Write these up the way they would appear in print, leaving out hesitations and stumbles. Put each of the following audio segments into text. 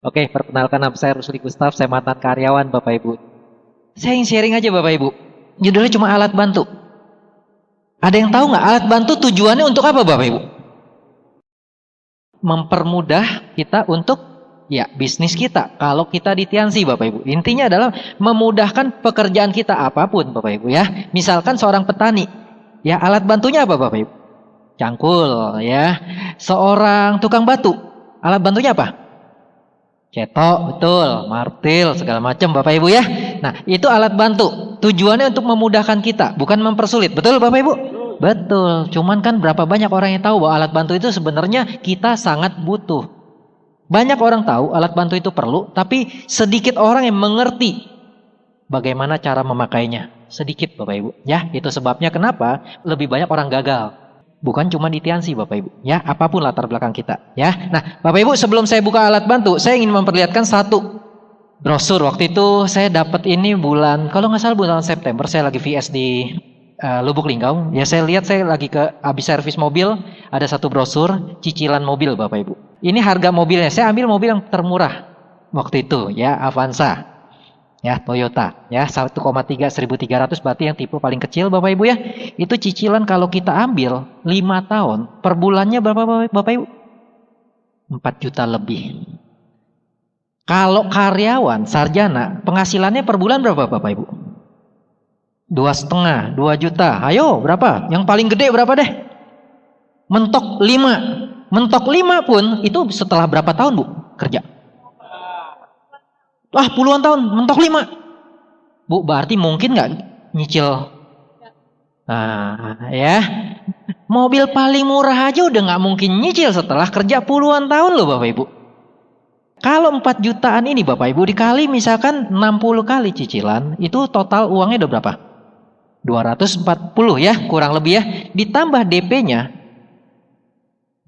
Oke, perkenalkan nama saya Rusli Gustaf, saya mantan karyawan Bapak Ibu. Saya ingin sharing aja Bapak Ibu. Judulnya cuma alat bantu. Ada yang tahu nggak alat bantu tujuannya untuk apa Bapak Ibu? Mempermudah kita untuk bisnis kita. Kalau kita di Tiansi Bapak Ibu. Intinya adalah memudahkan pekerjaan kita apapun Bapak Ibu ya. Misalkan seorang petani. Ya, alat bantunya apa Bapak Ibu? Cangkul ya. Seorang tukang batu. Alat bantunya apa? Cetok, betul, martil, segala macam Bapak Ibu ya. Nah, itu alat bantu. Tujuannya untuk memudahkan kita, bukan mempersulit. Betul Bapak Ibu? Betul. Cuman kan berapa banyak orang yang tahu bahwa alat bantu itu sebenarnya kita sangat butuh. Banyak orang tahu alat bantu itu perlu, tapi sedikit orang yang mengerti bagaimana cara memakainya. Sedikit Bapak Ibu. Ya, itu sebabnya kenapa lebih banyak orang gagal. Bukan cuma di Tiansi Bapak Ibu, ya, apapun latar belakang kita, ya. Nah, Bapak Ibu, sebelum saya buka alat bantu, saya ingin memperlihatkan satu brosur. Waktu itu saya dapat ini kalau nggak salah bulan September, saya lagi VS di Lubuk Linggau. Ya, saya lihat saya lagi habis servis mobil, ada satu brosur cicilan mobil Bapak Ibu. Ini harga mobilnya, saya ambil mobil yang termurah waktu itu, ya, Avanza. Ya, Toyota, ya, 1,3 1.300 berarti yang tipe paling kecil Bapak Ibu ya. Itu cicilan kalau kita ambil 5 tahun, per bulannya berapa Bapak Ibu? 4 juta lebih. Kalau karyawan, sarjana, penghasilannya per bulan berapa Bapak Ibu? 2,5, 2 juta. Ayo, berapa? Yang paling gede berapa deh? Mentok 5. Mentok 5 pun itu setelah berapa tahun Bu kerja? Puluhan tahun, mentok 5. Bu, berarti mungkin nggak nyicil? Nah, ya. Mobil paling murah aja udah nggak mungkin nyicil setelah kerja puluhan tahun loh Bapak Ibu. Kalau 4 jutaan ini Bapak Ibu dikali misalkan 60 kali cicilan, itu total uangnya udah berapa? 240 ya, kurang lebih ya. Ditambah DP-nya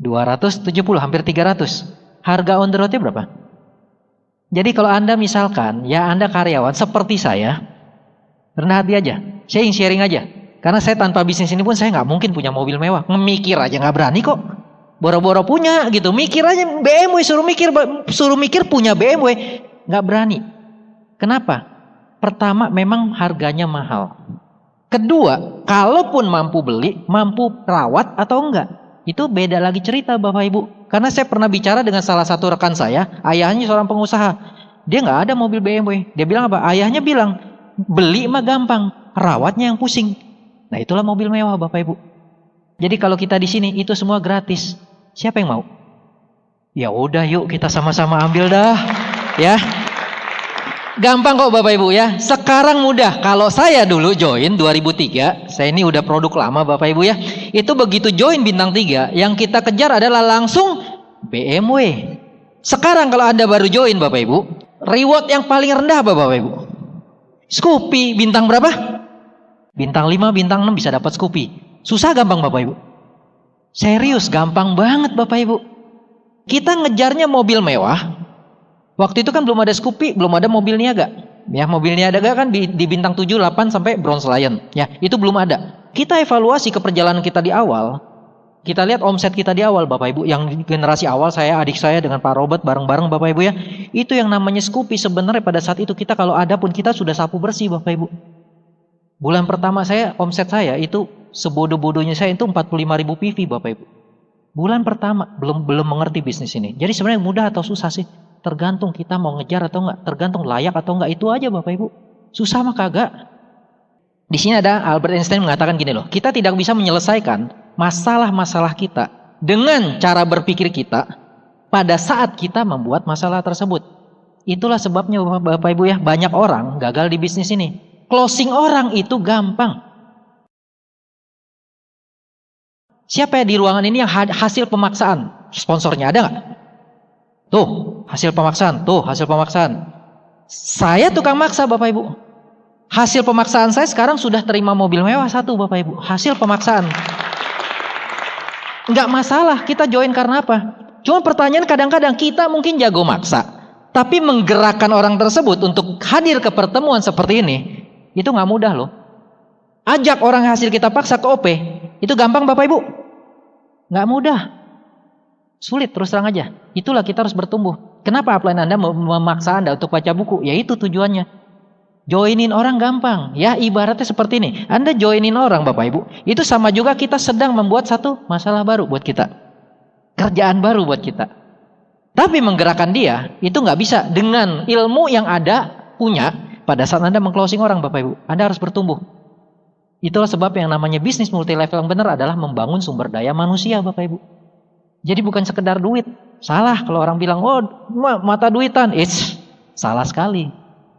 270, hampir 300. Harga on the road-nya berapa? Jadi kalau Anda misalkan, ya Anda karyawan seperti saya, rendah hati aja. Saya ingin sharing aja. Karena saya tanpa bisnis ini pun saya nggak mungkin punya mobil mewah. Memikir aja nggak berani kok. Boro-boro punya gitu. Mikir aja BMW, suruh mikir punya BMW. Nggak berani. Kenapa? Pertama memang harganya mahal. Kedua, kalaupun mampu beli, mampu rawat atau enggak. Itu beda lagi cerita Bapak Ibu. Karena saya pernah bicara dengan salah satu rekan saya, ayahnya seorang pengusaha. Dia nggak ada mobil BMW. Dia bilang apa? Ayahnya bilang, beli mah gampang, rawatnya yang pusing. Nah, itulah mobil mewah Bapak Ibu. Jadi kalau kita di sini itu semua gratis. Siapa yang mau? Ya udah yuk kita sama-sama ambil dah. Ya. Gampang kok Bapak Ibu ya. Sekarang mudah. Kalau saya dulu join 2003, saya ini udah produk lama Bapak Ibu ya. Itu begitu join bintang 3, yang kita kejar adalah langsung BMW. Sekarang kalau Anda baru join Bapak Ibu, reward yang paling rendah apa Bapak Ibu? Scoopy, bintang berapa? Bintang 5, bintang 6 bisa dapat Scoopy. Susah gampang Bapak Ibu? Serius, gampang banget Bapak Ibu. Kita ngejarnya mobil mewah. Waktu itu kan belum ada Scoopy, belum ada mobil niaga. Ya, mobil niaga kan di bintang 7, 8 sampai Bronze Lion. Ya, itu belum ada. Kita evaluasi ke perjalanan kita di awal. Kita lihat omset kita di awal Bapak Ibu. Yang generasi awal saya, adik saya dengan Pak Robert bareng-bareng Bapak Ibu ya. Itu yang namanya Scoopy. Sebenarnya pada saat itu kita kalau ada pun kita sudah sapu bersih Bapak Ibu. Bulan pertama omset saya itu sebodoh-bodohnya saya itu 45.000 PV Bapak Ibu. Bulan pertama belum mengerti bisnis ini. Jadi sebenarnya mudah atau susah sih? Tergantung kita mau ngejar atau enggak, tergantung layak atau enggak, itu aja Bapak Ibu. Susah mah kagak. Di sini ada Albert Einstein mengatakan gini loh, kita tidak bisa menyelesaikan masalah-masalah kita dengan cara berpikir kita pada saat kita membuat masalah tersebut. Itulah sebabnya Bapak Ibu ya, banyak orang gagal di bisnis ini. Closing orang itu gampang. Siapa ya di ruangan ini yang hasil pemaksaan? Sponsornya ada nggak? Tuh, hasil pemaksaan. Saya tukang maksa Bapak Ibu. Hasil pemaksaan saya sekarang sudah terima mobil mewah 1 Bapak Ibu. Hasil pemaksaan. Enggak masalah, kita join karena apa? Cuma pertanyaan kadang-kadang kita mungkin jago maksa. Tapi menggerakkan orang tersebut untuk hadir ke pertemuan seperti ini, itu nggak mudah loh. Ajak orang hasil kita paksa ke OP, itu gampang Bapak Ibu? Nggak mudah. Sulit terus terang aja. Itulah kita harus bertumbuh. Kenapa upline Anda memaksa Anda untuk baca buku? Ya itu tujuannya. Joinin orang gampang. Ya ibaratnya seperti ini. Anda joinin orang Bapak Ibu. Itu sama juga kita sedang membuat satu masalah baru buat kita. Kerjaan baru buat kita. Tapi menggerakkan dia itu nggak bisa dengan ilmu yang ada punya pada saat Anda meng-closing orang Bapak Ibu. Anda harus bertumbuh. Itulah sebab yang namanya bisnis multi level yang benar adalah membangun sumber daya manusia Bapak Ibu. Jadi bukan sekedar duit. Salah kalau orang bilang, oh mata duitan. Salah sekali.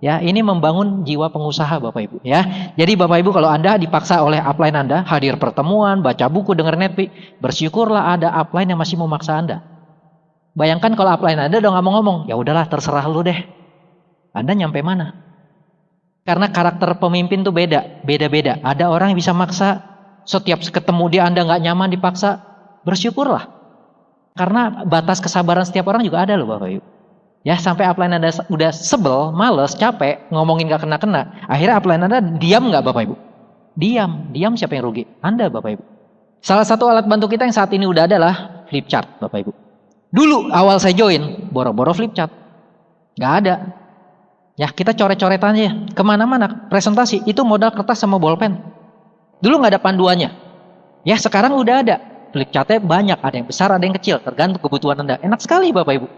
Ya, ini membangun jiwa pengusaha Bapak Ibu. Ya, jadi Bapak Ibu kalau Anda dipaksa oleh upline Anda hadir pertemuan, baca buku, dengar netpi, bersyukurlah ada upline yang masih memaksa Anda. Bayangkan kalau upline Anda udah nggak mau ngomong, ya udahlah terserah lu deh. Anda nyampe mana? Karena karakter pemimpin tuh beda-beda. Ada orang yang bisa maksa, setiap ketemu dia Anda nggak nyaman dipaksa, bersyukurlah. Karena batas kesabaran setiap orang juga ada loh Bapak Ibu. Ya sampai upline Anda udah sebel, males, capek, ngomongin gak kena-kena. Akhirnya upline Anda diam gak Bapak Ibu? Diam siapa yang rugi? Anda Bapak Ibu. Salah satu alat bantu kita yang saat ini udah adalah flip chart Bapak Ibu. Dulu awal saya join, boro-boro flip chart. Gak ada. Ya kita coret-coret aja. Kemana-mana presentasi, itu modal kertas sama bolpen. Dulu gak ada panduannya. Ya sekarang udah ada. Flip chartnya banyak, ada yang besar, ada yang kecil, tergantung kebutuhan Anda. Enak sekali Bapak Ibu.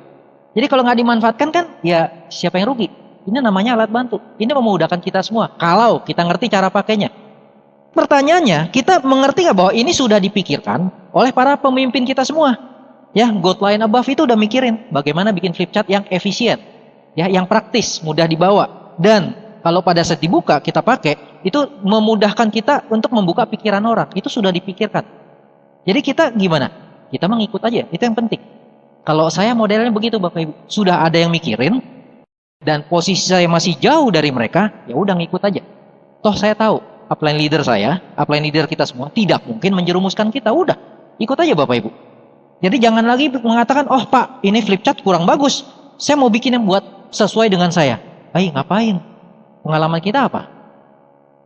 Jadi kalau nggak dimanfaatkan kan, ya siapa yang rugi? Ini namanya alat bantu. Ini memudahkan kita semua. Kalau kita ngerti cara pakainya. Pertanyaannya, kita mengerti nggak bahwa ini sudah dipikirkan oleh para pemimpin kita semua? Ya, God line above itu udah mikirin bagaimana bikin flip chart yang efisien, ya, yang praktis, mudah dibawa. Dan kalau pada saat dibuka kita pakai, itu memudahkan kita untuk membuka pikiran orang. Itu sudah dipikirkan. Jadi kita gimana? Kita mengikut aja, itu yang penting. Kalau saya modelnya begitu Bapak Ibu, sudah ada yang mikirin dan posisi saya masih jauh dari mereka, ya udah ngikut aja. Toh saya tahu upline leader saya, upline leader kita semua tidak mungkin menjerumuskan kita, udah ikut aja Bapak Ibu. Jadi jangan lagi mengatakan, oh Pak, ini flip chart kurang bagus, saya mau bikin yang buat sesuai dengan saya. Ngapain? Pengalaman kita apa?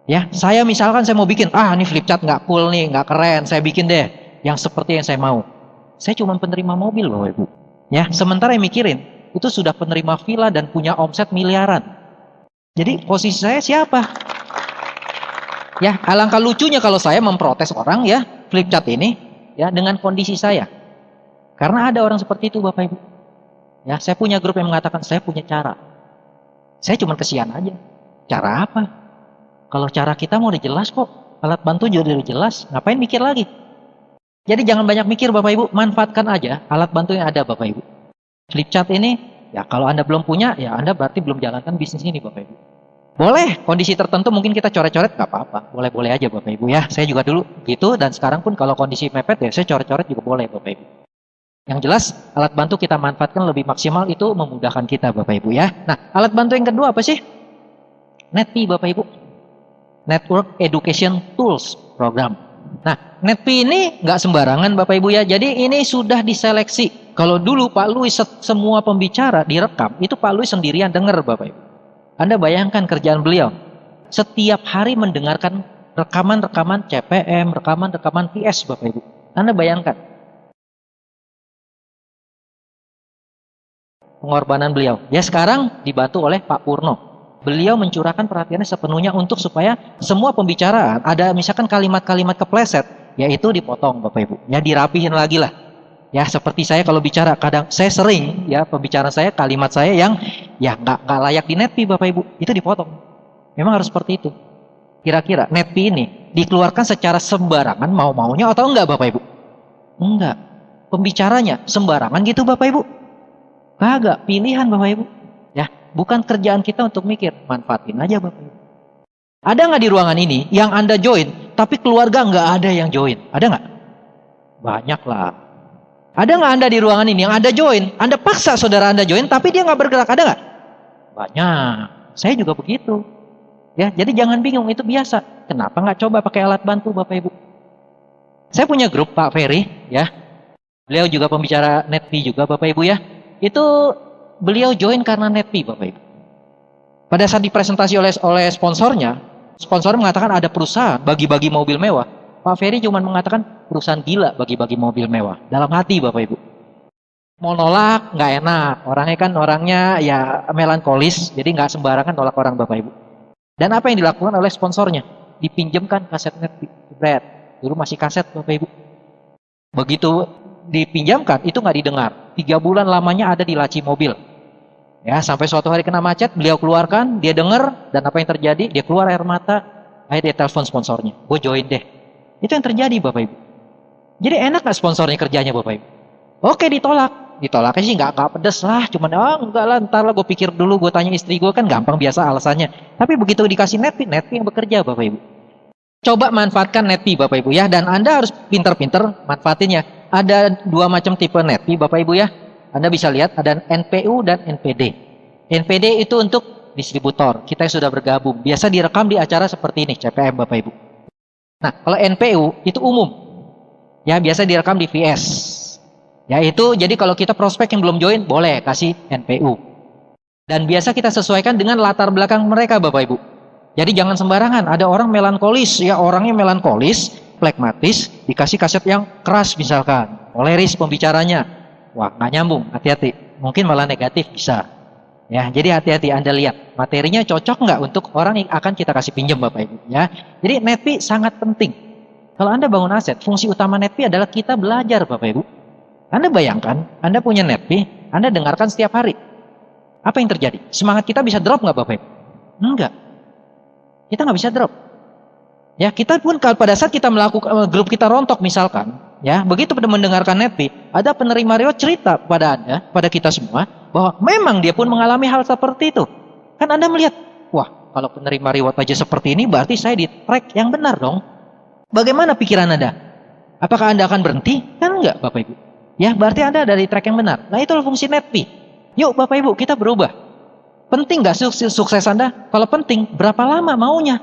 Ya, saya misalkan saya mau bikin, ini flip chart nggak cool nih, nggak keren, saya bikin deh yang seperti yang saya mau. Saya cuma penerima mobil Bapak Ibu. Ya, sementara yang mikirin itu sudah penerima villa dan punya omset miliaran. Jadi posisi saya siapa? Ya, alangkah lucunya kalau saya memprotes orang ya flip chart ini ya dengan kondisi saya. Karena ada orang seperti itu Bapak Ibu. Ya, saya punya grup yang mengatakan saya punya cara. Saya cuma kesian aja. Cara apa? Kalau cara kita mau udah jelas kok. Alat bantu juga udah jelas. Ngapain mikir lagi? Jadi jangan banyak mikir Bapak Ibu, manfaatkan aja alat bantu yang ada Bapak Ibu. Flip chart ini, ya kalau Anda belum punya, ya Anda berarti belum jalankan bisnis ini Bapak Ibu. Boleh, kondisi tertentu mungkin kita coret-coret, gak apa-apa. Boleh-boleh aja Bapak Ibu ya. Saya juga dulu gitu, dan sekarang pun kalau kondisi mepet ya saya coret-coret juga boleh Bapak Ibu. Yang jelas, alat bantu kita manfaatkan lebih maksimal itu memudahkan kita Bapak Ibu ya. Nah, alat bantu yang kedua apa sih? NETP Bapak Ibu. Network Education Tools Program. Nah, NETP ini nggak sembarangan Bapak Ibu ya. Jadi ini sudah diseleksi. Kalau dulu Pak Louis semua pembicara direkam, itu Pak Louis sendirian dengar Bapak Ibu. Anda bayangkan kerjaan beliau. Setiap hari mendengarkan rekaman-rekaman CPM, rekaman-rekaman PS Bapak Ibu. Anda bayangkan. Pengorbanan beliau. Ya sekarang dibantu oleh Pak Purno. Beliau mencurahkan perhatiannya sepenuhnya untuk supaya semua pembicaraan ada misalkan kalimat-kalimat kepleset, yaitu dipotong Bapak Ibu. Ya dirapihin lagi lah. Ya seperti saya kalau bicara kadang saya sering ya pembicaraan saya kalimat saya yang ya nggak layak di NETP Bapak Ibu itu dipotong. Memang harus seperti itu. Kira-kira NETP ini dikeluarkan secara sembarangan mau-maunya atau enggak Bapak Ibu? Enggak. Pembicaranya sembarangan gitu Bapak Ibu? Kagak. Pilihan Bapak Ibu. Ya, bukan kerjaan kita untuk mikir, manfaatin aja Bapak Ibu. Ada nggak di ruangan ini yang Anda join, tapi keluarga nggak ada yang join? Ada nggak? Banyak lah. Ada nggak Anda di ruangan ini yang Anda join, Anda paksa saudara Anda join, tapi dia nggak bergerak? Ada nggak? Banyak. Saya juga begitu. Ya, jadi jangan bingung, itu biasa. Kenapa nggak coba pakai alat bantu Bapak Ibu? Saya punya grup Pak Ferry, ya. Beliau juga pembicara NETP juga Bapak Ibu ya. Itu beliau join karena NETP Bapak Ibu. Pada saat dipresentasi oleh sponsornya, sponsor mengatakan ada perusahaan bagi-bagi mobil mewah. Pak Ferry cuma mengatakan perusahaan gila bagi-bagi mobil mewah. Dalam hati Bapak Ibu. Mau nolak nggak enak. Orangnya kan ya melankolis, jadi nggak sembarangan nolak orang Bapak Ibu. Dan apa yang dilakukan oleh sponsornya? Dipinjamkan kaset Netpi. Dulu masih kaset Bapak Ibu. Begitu dipinjamkan, itu nggak didengar. 3 bulan lamanya ada di laci mobil. Ya, sampai suatu hari kena macet, beliau keluarkan, dia dengar, dan apa yang terjadi? Dia keluar air mata, akhirnya dia telepon sponsornya. Gue join deh. Itu yang terjadi Bapak Ibu. Jadi enak nggak sponsornya kerjanya Bapak Ibu? Oke, ditolak. Ditolaknya sih nggak pedes lah, cuman enggak lah, ntar lah gue pikir dulu, gue tanya istri gue, kan gampang biasa alasannya. Tapi begitu dikasih Netpi yang bekerja Bapak Ibu. Coba manfaatkan Netpi Bapak Ibu ya, dan Anda harus pinter-pinter manfaatinnya. Ada 2 macam tipe Netpi Bapak Ibu ya. Anda bisa lihat ada NPU dan NPD. NPD itu untuk distributor, kita yang sudah bergabung. Biasa direkam di acara seperti ini, CPM Bapak Ibu. Nah, kalau NPU itu umum. Ya, biasa direkam di VS. Ya itu, jadi kalau kita prospek yang belum join, boleh kasih NPU. Dan biasa kita sesuaikan dengan latar belakang mereka Bapak Ibu. Jadi jangan sembarangan, ada orang melankolis, ya orangnya melankolis, plekmatis, dikasih kaset yang keras misalkan, koleris pembicaranya. Wah, nggak nyambung, hati-hati. Mungkin malah negatif bisa. Ya, jadi hati-hati Anda lihat, materinya cocok nggak untuk orang yang akan kita kasih pinjam Bapak Ibu. Ya, jadi Netpi sangat penting. Kalau Anda bangun aset, fungsi utama Netpi adalah kita belajar Bapak Ibu. Anda bayangkan, Anda punya Netpi, Anda dengarkan setiap hari. Apa yang terjadi? Semangat kita bisa drop nggak Bapak Ibu? Enggak. Kita nggak bisa drop. Ya, kita pun pada saat kita melakukan grup kita rontok misalkan, ya, begitu pada mendengarkan Netpi, ada penerima reward cerita pada Anda, pada kita semua, bahwa memang dia pun mengalami hal seperti itu. Kan Anda melihat, wah, kalau penerima reward aja seperti ini, berarti saya di track yang benar dong. Bagaimana pikiran Anda? Apakah Anda akan berhenti? Kan enggak Bapak Ibu. Ya, berarti Anda ada di track yang benar. Nah, itulah fungsi Netpi. Yuk Bapak Ibu, kita berubah. Penting nggak sukses Anda? Kalau penting, berapa lama maunya?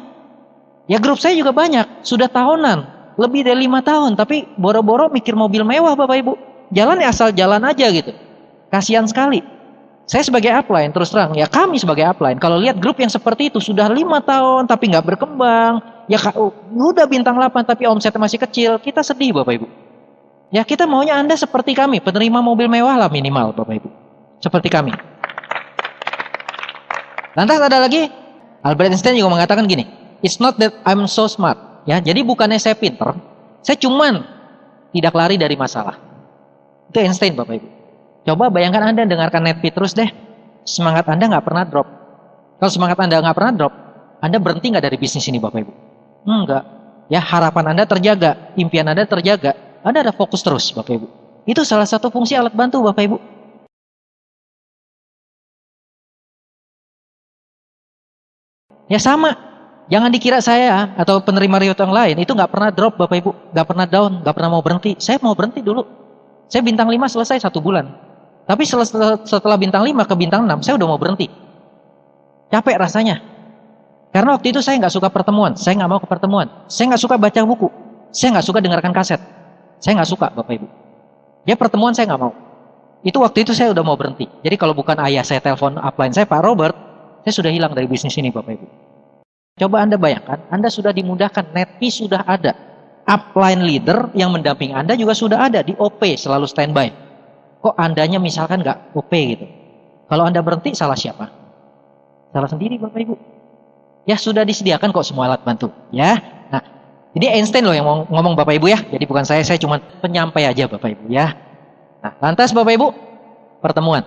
Ya grup saya juga banyak, sudah tahunan, lebih dari 5 tahun, tapi boro-boro mikir mobil mewah Bapak Ibu. Jalan ya asal jalan aja gitu. Kasihan sekali. Saya sebagai upline, terus terang, ya kami sebagai upline, kalau lihat grup yang seperti itu, sudah 5 tahun tapi nggak berkembang, ya udah bintang 8 tapi omsetnya masih kecil, kita sedih Bapak Ibu. Ya kita maunya Anda seperti kami, penerima mobil mewah lah minimal Bapak Ibu. Seperti kami. Lantas ada lagi, Albert Einstein juga mengatakan gini, it's not that I'm so smart. Ya, jadi bukannya saya pinter, saya cuman tidak lari dari masalah. Itu Einstein Bapak Ibu. Coba bayangkan Anda dengarkan Netpi terus deh, semangat Anda nggak pernah drop. Kalau semangat Anda nggak pernah drop, Anda berhenti nggak dari bisnis ini Bapak Ibu? Enggak. Ya harapan Anda terjaga, impian Anda terjaga. Anda ada fokus terus Bapak Ibu. Itu salah satu fungsi alat bantu Bapak Ibu. Ya sama. Jangan dikira saya atau penerima reward yang lain itu nggak pernah drop Bapak Ibu. Nggak pernah down, nggak pernah mau berhenti. Saya mau berhenti dulu. Saya bintang 5 selesai 1 bulan. Tapi setelah bintang 5 ke bintang 6, saya udah mau berhenti. Capek rasanya. Karena waktu itu saya nggak suka pertemuan. Saya nggak mau ke pertemuan. Saya nggak suka baca buku. Saya nggak suka dengarkan kaset. Saya nggak suka Bapak Ibu. Ya pertemuan saya nggak mau. Itu waktu itu saya udah mau berhenti. Jadi kalau bukan ayah saya telepon upline saya Pak Robert, saya sudah hilang dari bisnis ini Bapak Ibu. Coba Anda bayangkan, Anda sudah dimudahkan, Netpi sudah ada. Upline leader yang mendamping Anda juga sudah ada di OP, selalu standby. Kok Andanya misalkan nggak OP gitu? Kalau Anda berhenti, salah siapa? Salah sendiri Bapak Ibu. Ya sudah disediakan kok semua alat bantu. Ya. Nah, jadi Einstein loh yang ngomong Bapak Ibu ya. Jadi bukan saya cuma penyampai aja Bapak Ibu ya. Nah, lantas Bapak Ibu, pertemuan.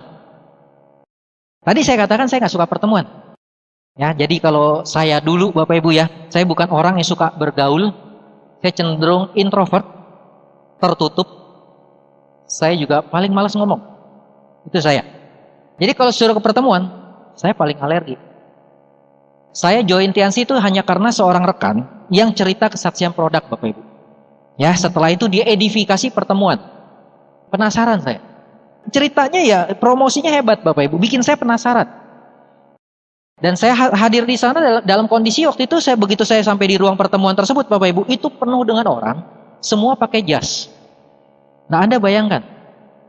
Tadi saya katakan saya nggak suka pertemuan. Ya, jadi kalau saya dulu Bapak Ibu ya, saya bukan orang yang suka bergaul. Saya cenderung introvert, tertutup. Saya juga paling malas ngomong. Itu saya. Jadi kalau suruh ke pertemuan, saya paling alergi. Saya join Tiansi itu hanya karena seorang rekan yang cerita kesaksian produk Bapak Ibu. Ya, setelah itu dia edifikasi pertemuan. Penasaran saya. Ceritanya ya promosinya hebat Bapak Ibu, bikin saya penasaran. Dan saya hadir di sana dalam kondisi waktu itu begitu saya sampai di ruang pertemuan tersebut Bapak Ibu, itu penuh dengan orang, semua pakai jas. Nah Anda bayangkan,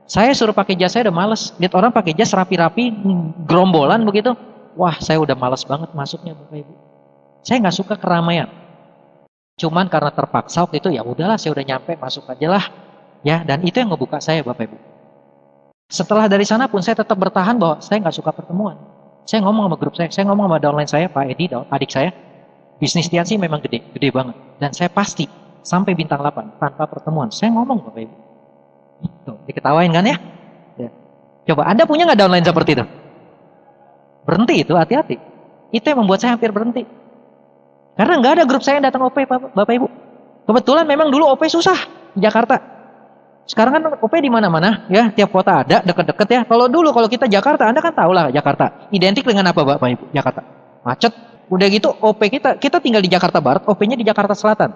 saya suruh pakai jas saya udah males, lihat orang pakai jas rapi-rapi, gerombolan begitu, wah saya udah males banget masuknya Bapak Ibu. Saya nggak suka keramaian. Cuman karena terpaksa waktu itu ya udahlah saya udah nyampe masuk aja lah. Ya, dan itu yang ngebuka saya Bapak Ibu. Setelah dari sana pun saya tetap bertahan bahwa saya nggak suka pertemuan. Saya ngomong sama grup saya ngomong sama downline saya, Pak Edi, adik saya, bisnis Tiansi memang gede, gede banget. Dan saya pasti sampai bintang 8 tanpa pertemuan. Saya ngomong Bapak Ibu. Tuh, diketawain kan ya? Ya. Coba Anda punya nggak downline seperti itu? Berhenti itu, hati-hati. Itu yang membuat saya hampir berhenti. Karena nggak ada grup saya yang datang OP, Bapak Ibu. Kebetulan memang dulu OP susah di Jakarta. Sekarang kan OP di mana-mana, ya, tiap kota ada, deket-deket ya. Kalau dulu kalau kita Jakarta, Anda kan tahu lah Jakarta. Identik dengan apa Bapak Ibu? Jakarta. Macet. Udah gitu OP kita tinggal di Jakarta Barat, OP-nya di Jakarta Selatan.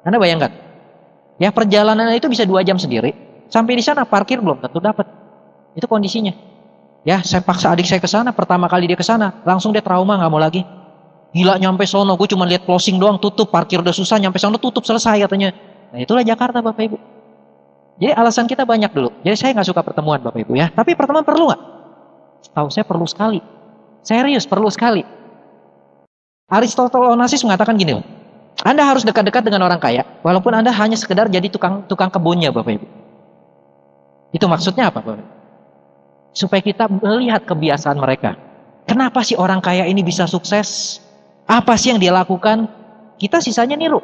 Anda bayangkan. Ya, perjalanan itu bisa 2 jam sendiri. Sampai di sana parkir belum tentu dapat. Itu kondisinya. Ya, saya paksa adik saya ke sana, pertama kali dia ke sana, langsung dia trauma, nggak mau lagi. Gila nyampe sono, gue cuma lihat closing doang, tutup, parkir udah susah, nyampe sono tutup, selesai katanya. Nah, itulah Jakarta Bapak Ibu. Jadi alasan kita banyak dulu. Jadi saya nggak suka pertemuan Bapak Ibu ya. Tapi pertemuan perlu nggak? Tahu saya perlu sekali. Serius perlu sekali. Aristotle Onassis mengatakan gini loh. Anda harus dekat-dekat dengan orang kaya, walaupun Anda hanya sekedar jadi tukang kebunnya Bapak Ibu. Itu maksudnya apa Bapak Ibu? Supaya kita melihat kebiasaan mereka. Kenapa sih orang kaya ini bisa sukses? Apa sih yang dia lakukan? Kita sisanya niru.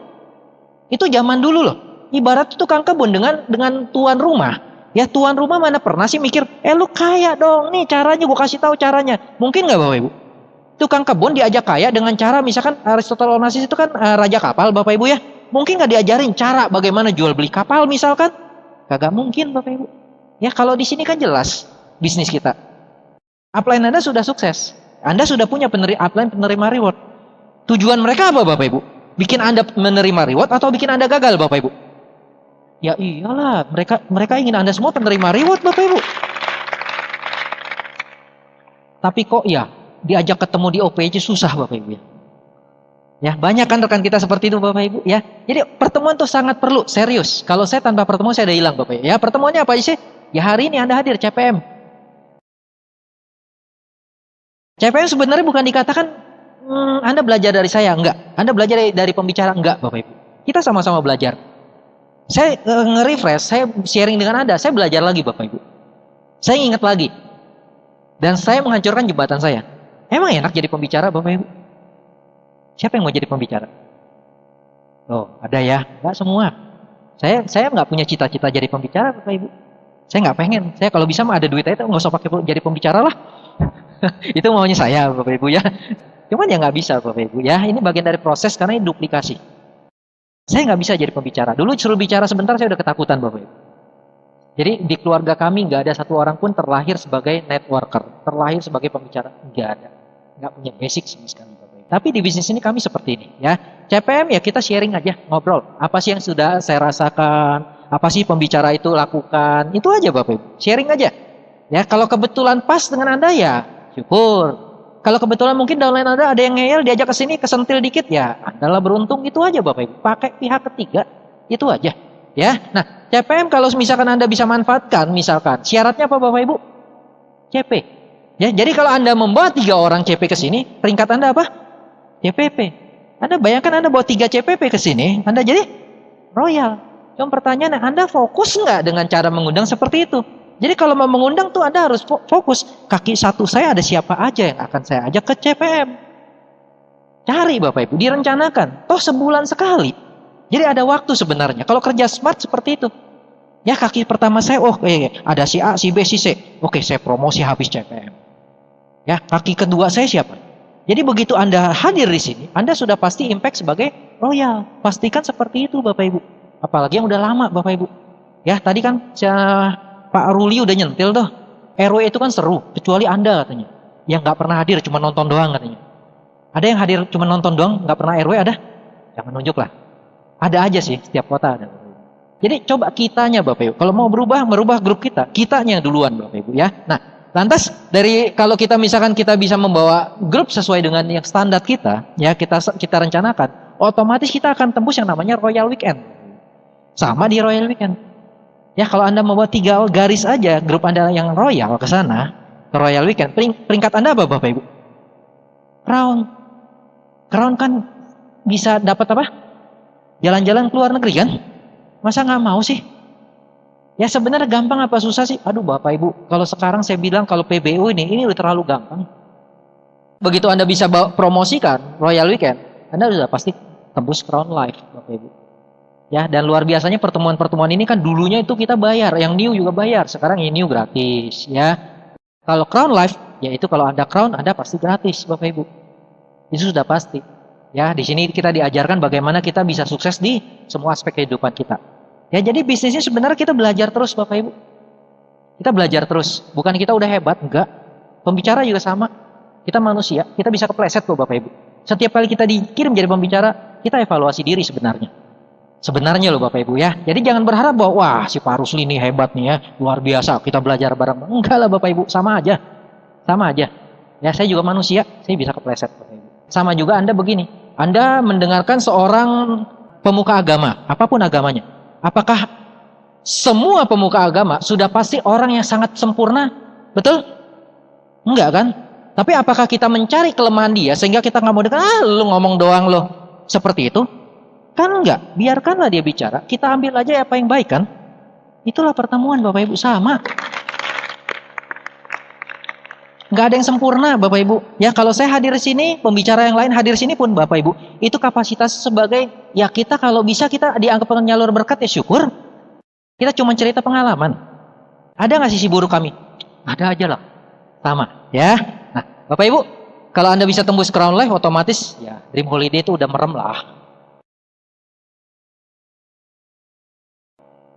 Itu zaman dulu loh. Ibarat tukang kebun dengan tuan rumah. Ya tuan rumah mana pernah sih mikir, lu kaya dong, nih caranya gue kasih tahu caranya. Mungkin nggak Bapak Ibu? Tukang kebun diajak kaya dengan cara misalkan Aristotle Onassis itu kan raja kapal Bapak Ibu ya. Mungkin nggak diajarin cara bagaimana jual beli kapal misalkan? Kagak mungkin Bapak Ibu. Ya kalau di sini kan jelas bisnis kita. Upline Anda sudah sukses. Anda sudah punya upline penerima reward. Tujuan mereka apa Bapak Ibu? Bikin Anda menerima reward atau bikin Anda gagal Bapak Ibu? Ya iyalah, mereka ingin Anda semua penerima reward Bapak Ibu. Tapi kok ya diajak ketemu di OPC susah Bapak Ibu ya. Ya, banyak kan rekan kita seperti itu Bapak Ibu ya. Jadi pertemuan tuh sangat perlu, serius. Kalau saya tanpa pertemuan saya udah hilang Bapak Ibu. Ya, pertemuannya apa sih? Ya hari ini Anda hadir CPM. CPM sebenarnya bukan dikatakan Anda belajar dari saya, enggak. Anda belajar dari pembicara, enggak Bapak Ibu. Kita sama-sama belajar. Saya nge-refresh, saya sharing dengan Anda, saya belajar lagi Bapak Ibu. Saya ingat lagi. Dan saya menghancurkan jembatan saya. Emang enak jadi pembicara Bapak Ibu? Siapa yang mau jadi pembicara? Oh, ada ya? Enggak semua. Saya nggak punya cita-cita jadi pembicara Bapak Ibu. Saya nggak pengen. Saya kalau bisa mah ada duit aja, nggak usah pakai jadi pembicara lah. Itu maunya saya Bapak Ibu ya. Cuman ya nggak bisa Bapak Ibu ya. Ini bagian dari proses karena ini duplikasi. Saya nggak bisa jadi pembicara. Dulu suruh bicara sebentar saya udah ketakutan Bapak Ibu. Jadi di keluarga kami nggak ada satu orang pun terlahir sebagai networker, terlahir sebagai pembicara, nggak ada, nggak punya basic sama sekali Bapak Ibu. Tapi di bisnis ini kami seperti ini ya. CPM ya kita sharing aja, ngobrol. Apa sih yang sudah saya rasakan? Apa sih pembicara itu lakukan? Itu aja Bapak Ibu. Sharing aja. Ya kalau kebetulan pas dengan Anda ya syukur. Kalau kebetulan mungkin downline Anda ada yang ngeyel, diajak ke sini kesentil dikit ya, Anda beruntung, itu aja Bapak Ibu. Pakai pihak ketiga, itu aja. Ya. Nah, CPM kalau misalkan Anda bisa manfaatkan, misalkan syaratnya apa Bapak Ibu? CP. Ya, jadi kalau Anda membawa 3 orang CP ke sini, peringkat Anda apa? CPP. Anda bayangkan Anda bawa 3 CPP ke sini, Anda jadi royal. Cuma pertanyaannya, Anda fokus nggak dengan cara mengundang seperti itu? Jadi kalau mau mengundang tuh Anda harus fokus. Kaki satu saya ada siapa aja yang akan saya ajak ke CPM. Cari Bapak Ibu, direncanakan. Toh sebulan sekali. Jadi ada waktu sebenarnya. Kalau kerja smart seperti itu. Ya kaki pertama saya, ada si A, si B, si C. Oke, saya promosi habis CPM. Ya kaki kedua saya siapa? Jadi begitu Anda hadir di sini, Anda sudah pasti impact sebagai royal. Pastikan seperti itu Bapak Ibu. Apalagi yang udah lama Bapak Ibu. Ya tadi kan Pak Ruli udah nyentil tuh. RW itu kan seru, kecuali Anda katanya. Yang nggak pernah hadir, cuma nonton doang katanya. Ada yang hadir cuma nonton doang, nggak pernah RW ada? Jangan nunjuk lah. Ada aja sih, setiap kota ada. Jadi coba kitanya Bapak Ibu. Kalau mau merubah grup kitanya duluan Bapak Ibu ya. Nah, lantas dari kalau kita misalkan kita bisa membawa grup sesuai dengan yang standar kita, ya kita rencanakan, otomatis kita akan tembus yang namanya Royal Weekend. Sama di Royal Weekend. Ya kalau Anda membuat 3 garis aja grup Anda yang royal ke sana, ke Royal Weekend, peringkat Anda apa Bapak Ibu? Crown. Crown kan bisa dapat apa? Jalan-jalan ke luar negeri kan? Masa nggak mau sih? Ya sebenarnya gampang apa susah sih? Aduh Bapak Ibu, kalau sekarang saya bilang kalau PBU ini udah terlalu gampang. Begitu Anda bisa promosikan Royal Weekend, Anda sudah pasti tembus Crown Life Bapak Ibu. Ya, dan luar biasanya pertemuan-pertemuan ini kan dulunya itu kita bayar, yang new juga bayar, sekarang yang new gratis ya. Kalau Crown Life, ya itu kalau Anda Crown, Anda pasti gratis Bapak Ibu. Itu sudah pasti. Ya, di sini kita diajarkan bagaimana kita bisa sukses di semua aspek kehidupan kita. Ya, jadi bisnisnya sebenarnya kita belajar terus Bapak Ibu. Kita belajar terus. Bukan kita udah hebat, enggak. Pembicara juga sama. Kita manusia, kita bisa kepleset kok Bapak Ibu. Setiap kali kita dikirim jadi pembicara, kita evaluasi diri sebenarnya. Sebenarnya loh Bapak Ibu ya. Jadi jangan berharap bahwa wah si Pak Rusli ini hebat nih ya, luar biasa, kita belajar bareng. Enggak lah Bapak Ibu, sama aja. Sama aja. Ya saya juga manusia, saya bisa kepleset Bapak Ibu. Sama juga Anda begini. Anda mendengarkan seorang pemuka agama, apapun agamanya. Apakah semua pemuka agama sudah pasti orang yang sangat sempurna? Betul? Enggak kan? Tapi apakah kita mencari kelemahan dia sehingga kita nggak mau dekat? Lu ngomong doang lo. Seperti itu? Kan enggak. Biarkanlah dia bicara. Kita ambil aja apa yang baik kan? Itulah pertemuan Bapak Ibu, sama. Nggak ada yang sempurna Bapak Ibu. Ya kalau saya hadir di sini, pembicara yang lain hadir di sini pun Bapak Ibu, itu kapasitas sebagai ya kita kalau bisa kita dianggap penyalur berkat ya syukur. Kita cuma cerita pengalaman. Ada nggak sisi buruk kami? Ada aja lah. Sama ya. Nah Bapak Ibu, kalau Anda bisa tembus Crown Life otomatis ya Dream Holiday itu udah merem lah.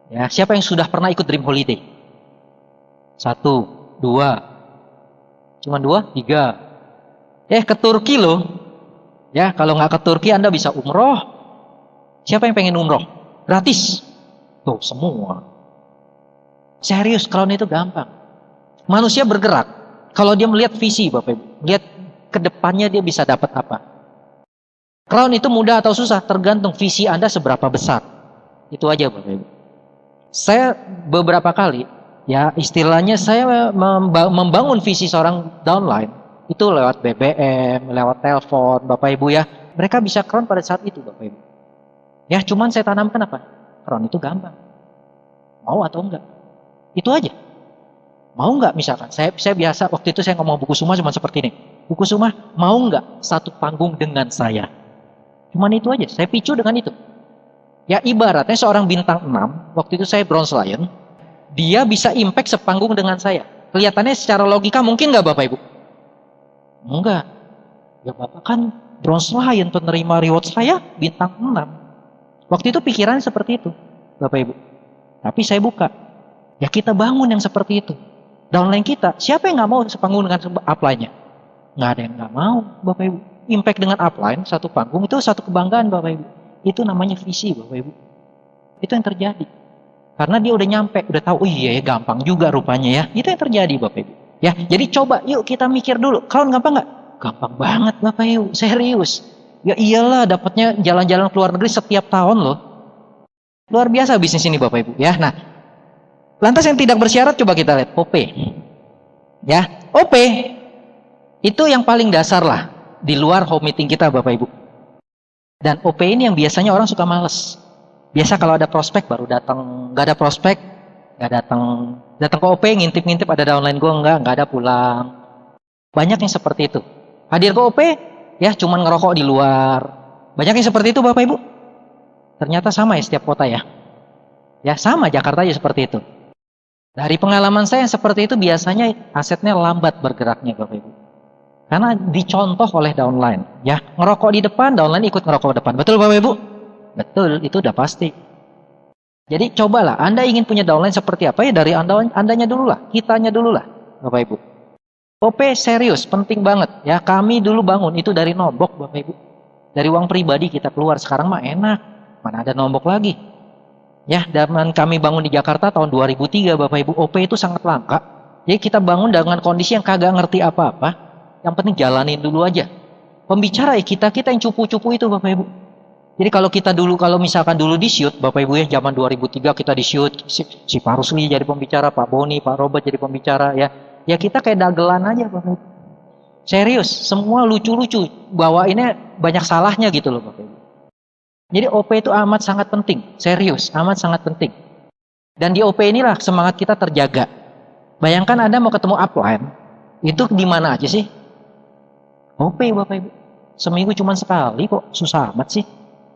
Ya, siapa yang sudah pernah ikut Dream Holiday? 1, 2. Cuma 2, 3. Ke Turki loh. Ya, kalau nggak ke Turki Anda bisa umroh. Siapa yang pengen umroh? Gratis. Tuh, semua. Serius, Crown itu gampang. Manusia bergerak. Kalau dia melihat visi, Bapak Ibu. Lihat ke depannya dia bisa dapat apa. Crown itu mudah atau susah? Tergantung visi Anda seberapa besar. Itu aja, Bapak Ibu. Saya beberapa kali ya istilahnya saya membangun visi seorang downline itu lewat BBM, lewat telepon Bapak Ibu ya. Mereka bisa Crown pada saat itu Bapak Ibu. Ya cuman saya tanamkan apa? Crown itu gampang. Mau atau enggak? Itu aja. Mau enggak misalkan? Saya biasa waktu itu saya ngomong buku Suma cuma seperti ini. Buku Suma mau enggak satu panggung dengan saya? Cuman itu aja. Saya picu dengan itu. Ya ibaratnya seorang bintang 6, waktu itu saya Bronze Lion, dia bisa impact sepanggung dengan saya. Kelihatannya secara logika mungkin nggak Bapak Ibu? Enggak. Ya Bapak kan Bronze Lion, penerima reward saya bintang 6. Waktu itu pikiran seperti itu Bapak Ibu. Tapi saya buka. Ya kita bangun yang seperti itu. Downline kita, siapa yang nggak mau sepanggung dengan upline-nya? Nggak ada yang nggak mau Bapak Ibu. Impact dengan upline, satu panggung itu satu kebanggaan Bapak Ibu. Itu namanya visi Bapak Ibu. Itu yang terjadi. Karena dia udah nyampe, udah tahu, oh iya ya gampang juga rupanya ya. Itu yang terjadi Bapak Ibu. Ya, jadi coba yuk kita mikir dulu. Crown gampang nggak? Gampang banget Bapak Ibu, serius. Ya iyalah dapatnya jalan-jalan ke luar negeri setiap tahun loh. Luar biasa bisnis ini Bapak Ibu ya. Nah, lantas yang tidak bersyarat coba kita lihat OP. Ya, OP itu yang paling dasar lah di luar home meeting kita Bapak Ibu. Dan OP ini yang biasanya orang suka males. Biasa kalau ada prospek baru datang, nggak ada prospek nggak datang. Datang ke OP ngintip-ngintip ada downline gue nggak ada pulang. Banyak yang seperti itu. Hadir ke OP ya cuman ngerokok di luar. Banyak yang seperti itu Bapak Ibu. Ternyata sama ya setiap kota ya. Ya sama Jakarta aja seperti itu. Dari pengalaman saya yang seperti itu biasanya asetnya lambat bergeraknya Bapak Ibu. Karena dicontoh oleh downline, ya ngerokok di depan, downline ikut ngerokok di depan. Betul Bapak Ibu? Betul, itu udah pasti. Jadi cobalah, Anda ingin punya downline seperti apa ya dari Andanya dulu lah, kitanya dulu lah, Bapak Ibu. OP serius, penting banget. Ya kami dulu bangun itu dari nombok Bapak Ibu. Dari uang pribadi kita keluar, sekarang mah enak, mana ada nombok lagi. Ya, zaman kami bangun di Jakarta tahun 2003 Bapak Ibu, OP itu sangat langka. Jadi kita bangun dengan kondisi yang kagak ngerti apa-apa. Yang penting jalanin dulu aja. Pembicara ya kita yang cupu-cupu itu Bapak Ibu. Jadi kalau kita dulu, kalau misalkan dulu di shoot Bapak Ibu ya, zaman 2003 kita di shoot, si Pak Rusli jadi pembicara, Pak Boni, Pak Robert jadi pembicara ya. Ya kita kayak dagelan aja Bapak Ibu. Serius, semua lucu-lucu. Bawainnya banyak salahnya gitu loh Bapak Ibu. Jadi OP itu amat sangat penting. Serius, amat sangat penting. Dan di OP inilah semangat kita terjaga. Bayangkan Anda mau ketemu upline, itu di mana aja sih? OP Bapak Ibu. Seminggu cuma sekali kok, susah amat sih.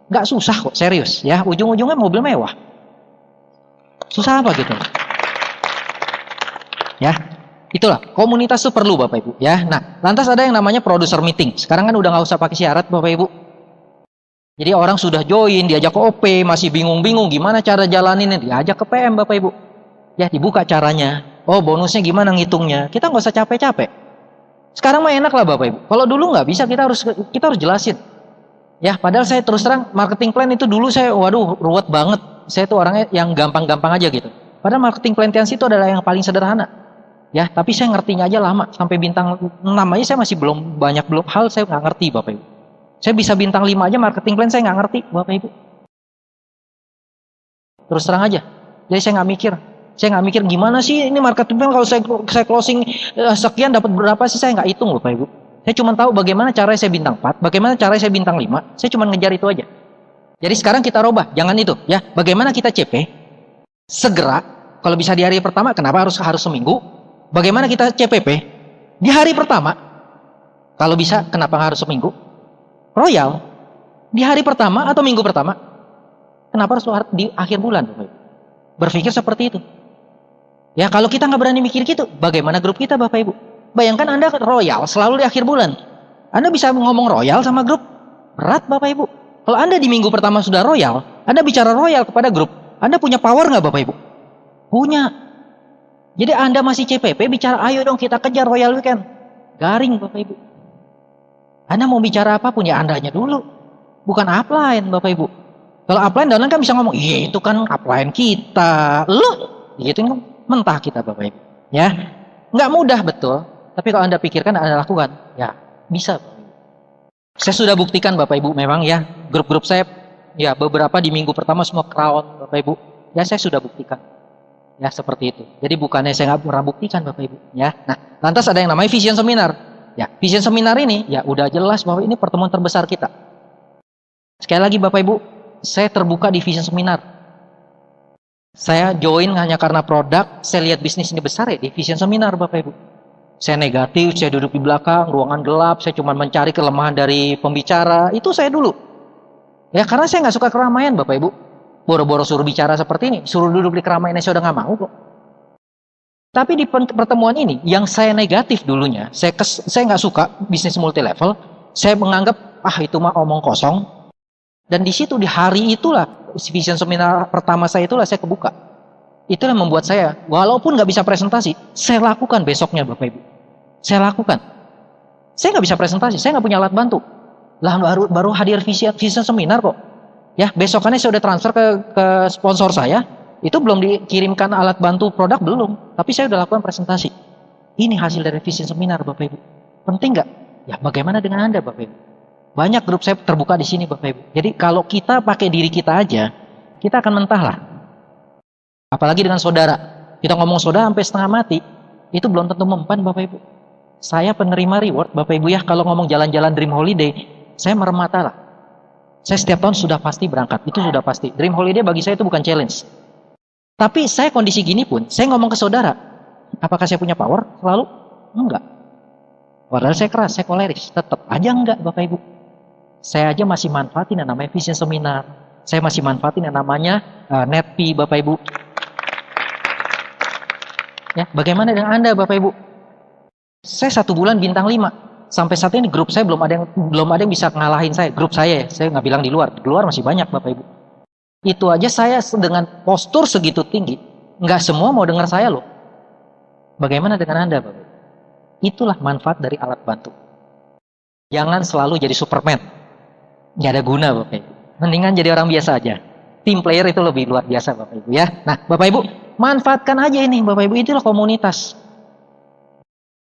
Nggak susah kok, serius ya. Ujung-ujungnya mobil mewah. Susah apa gitu? Ya, itulah komunitas itu perlu Bapak Ibu. Ya, nah lantas ada yang namanya producer meeting. Sekarang kan udah nggak usah pakai syarat Bapak Ibu. Jadi orang sudah join, diajak ke OP, masih bingung-bingung gimana cara jalaninnya, diajak ke PM Bapak Ibu. Ya, dibuka caranya. Oh, bonusnya gimana ngitungnya? Kita nggak usah capek-capek. Sekarang mah enak lah Bapak Ibu. Kalau dulu nggak bisa, kita harus jelasin. Ya, padahal saya terus terang marketing plan itu dulu saya, waduh, ruwet banget. Saya tuh orangnya yang gampang-gampang aja gitu. Padahal marketing plan Tiansi itu adalah yang paling sederhana. Ya, tapi saya ngertinya aja lama. Sampai bintang 6 aja saya masih belum hal saya nggak ngerti Bapak Ibu. Saya bisa bintang 5 aja marketing plan saya nggak ngerti Bapak Ibu. Terus terang aja. Jadi saya nggak mikir. Saya nggak mikir gimana sih ini marketing plan kalau saya closing sekian dapat berapa sih, saya nggak hitung Bapak Ibu. Saya cuma tahu bagaimana caranya saya bintang 4, bagaimana caranya saya bintang 5. Saya cuma ngejar itu aja. Jadi sekarang kita robah, jangan itu ya. Bagaimana kita CP? Segera, kalau bisa di hari pertama, kenapa harus seminggu? Bagaimana kita CPP? Di hari pertama. Kalau bisa, kenapa harus seminggu? Royal di hari pertama atau minggu pertama? Kenapa harus di akhir bulan? Berpikir seperti itu. Ya, kalau kita nggak berani mikir gitu, bagaimana grup kita Bapak Ibu? Bayangkan Anda royal selalu di akhir bulan. Anda bisa ngomong royal sama grup? Berat Bapak Ibu. Kalau Anda di minggu pertama sudah royal, Anda bicara royal kepada grup, Anda punya power nggak Bapak Ibu? Punya. Jadi Anda masih CPP, bicara ayo dong kita kejar royal weekend. Garing Bapak Ibu. Anda mau bicara apa punya Andanya dulu. Bukan upline Bapak Ibu. Kalau upline downline kan bisa ngomong, iya itu kan upline kita. Loh, gitu kan mentah kita Bapak Ibu. Ya, nggak mudah betul. Tapi kalau Anda pikirkan, Anda lakukan, ya bisa. Saya sudah buktikan Bapak Ibu memang ya, grup-grup saya, ya beberapa di minggu pertama semua crown Bapak Ibu. Ya saya sudah buktikan. Ya seperti itu. Jadi bukannya saya nggak pernah buktikan Bapak Ibu. Ya, nah lantas ada yang namanya vision seminar. Ya, vision seminar ini ya udah jelas bahwa ini pertemuan terbesar kita. Sekali lagi Bapak Ibu, saya terbuka di vision seminar. Saya join hanya karena produk, saya lihat bisnis ini besar ya di vision seminar Bapak Ibu. Saya negatif, saya duduk di belakang, ruangan gelap, saya cuma mencari kelemahan dari pembicara, itu saya dulu. Ya karena saya nggak suka keramaian Bapak Ibu. Boro-boro suruh bicara seperti ini, suruh duduk di keramaian saya udah nggak mau kok. Tapi di pertemuan ini, yang saya negatif dulunya, saya nggak suka bisnis multi level, saya menganggap itu mah omong kosong. Dan di situ di hari itulah vision seminar pertama saya itulah saya kebuka. Itulah yang membuat saya, walaupun nggak bisa presentasi, saya lakukan besoknya Bapak Ibu. Saya lakukan. Saya nggak bisa presentasi, saya nggak punya alat bantu. Lah baru hadir vision seminar kok. Ya besokannya saya udah transfer ke sponsor saya. Itu belum dikirimkan alat bantu produk belum, tapi saya udah lakukan presentasi. Ini hasil dari vision seminar Bapak Ibu. Penting nggak? Ya bagaimana dengan Anda Bapak Ibu? Banyak grup saya terbuka di sini Bapak Ibu. Jadi kalau kita pakai diri kita aja, kita akan mentah lah. Apalagi dengan saudara. Kita ngomong saudara sampai setengah mati, itu belum tentu mempan Bapak Ibu. Saya penerima reward Bapak Ibu ya, kalau ngomong jalan-jalan dream holiday, saya merem mata lah. Saya setiap tahun sudah pasti berangkat, itu sudah pasti. Dream holiday bagi saya itu bukan challenge. Tapi saya kondisi gini pun, saya ngomong ke saudara, apakah saya punya power? Selalu? Enggak. Padahal saya keras, saya koleris. Tetap aja enggak Bapak Ibu. Saya aja masih manfaatin yang namanya vision seminar. Saya masih manfaatin yang namanya netpi Bapak Ibu. Ya, bagaimana dengan Anda Bapak Ibu? Saya 1 bulan bintang 5. Sampai saat ini grup saya belum ada yang bisa ngalahin saya. Grup saya nggak bilang di luar masih banyak Bapak Ibu. Itu aja saya dengan postur segitu tinggi, nggak semua mau dengar saya loh. Bagaimana dengan Anda Bapak? Itulah manfaat dari alat bantu. Jangan selalu jadi Superman, nggak ada guna Bapak Ibu. Mendingan jadi orang biasa aja. Team player itu lebih luar biasa Bapak Ibu ya. Nah Bapak Ibu, manfaatkan aja ini Bapak Ibu, itulah komunitas.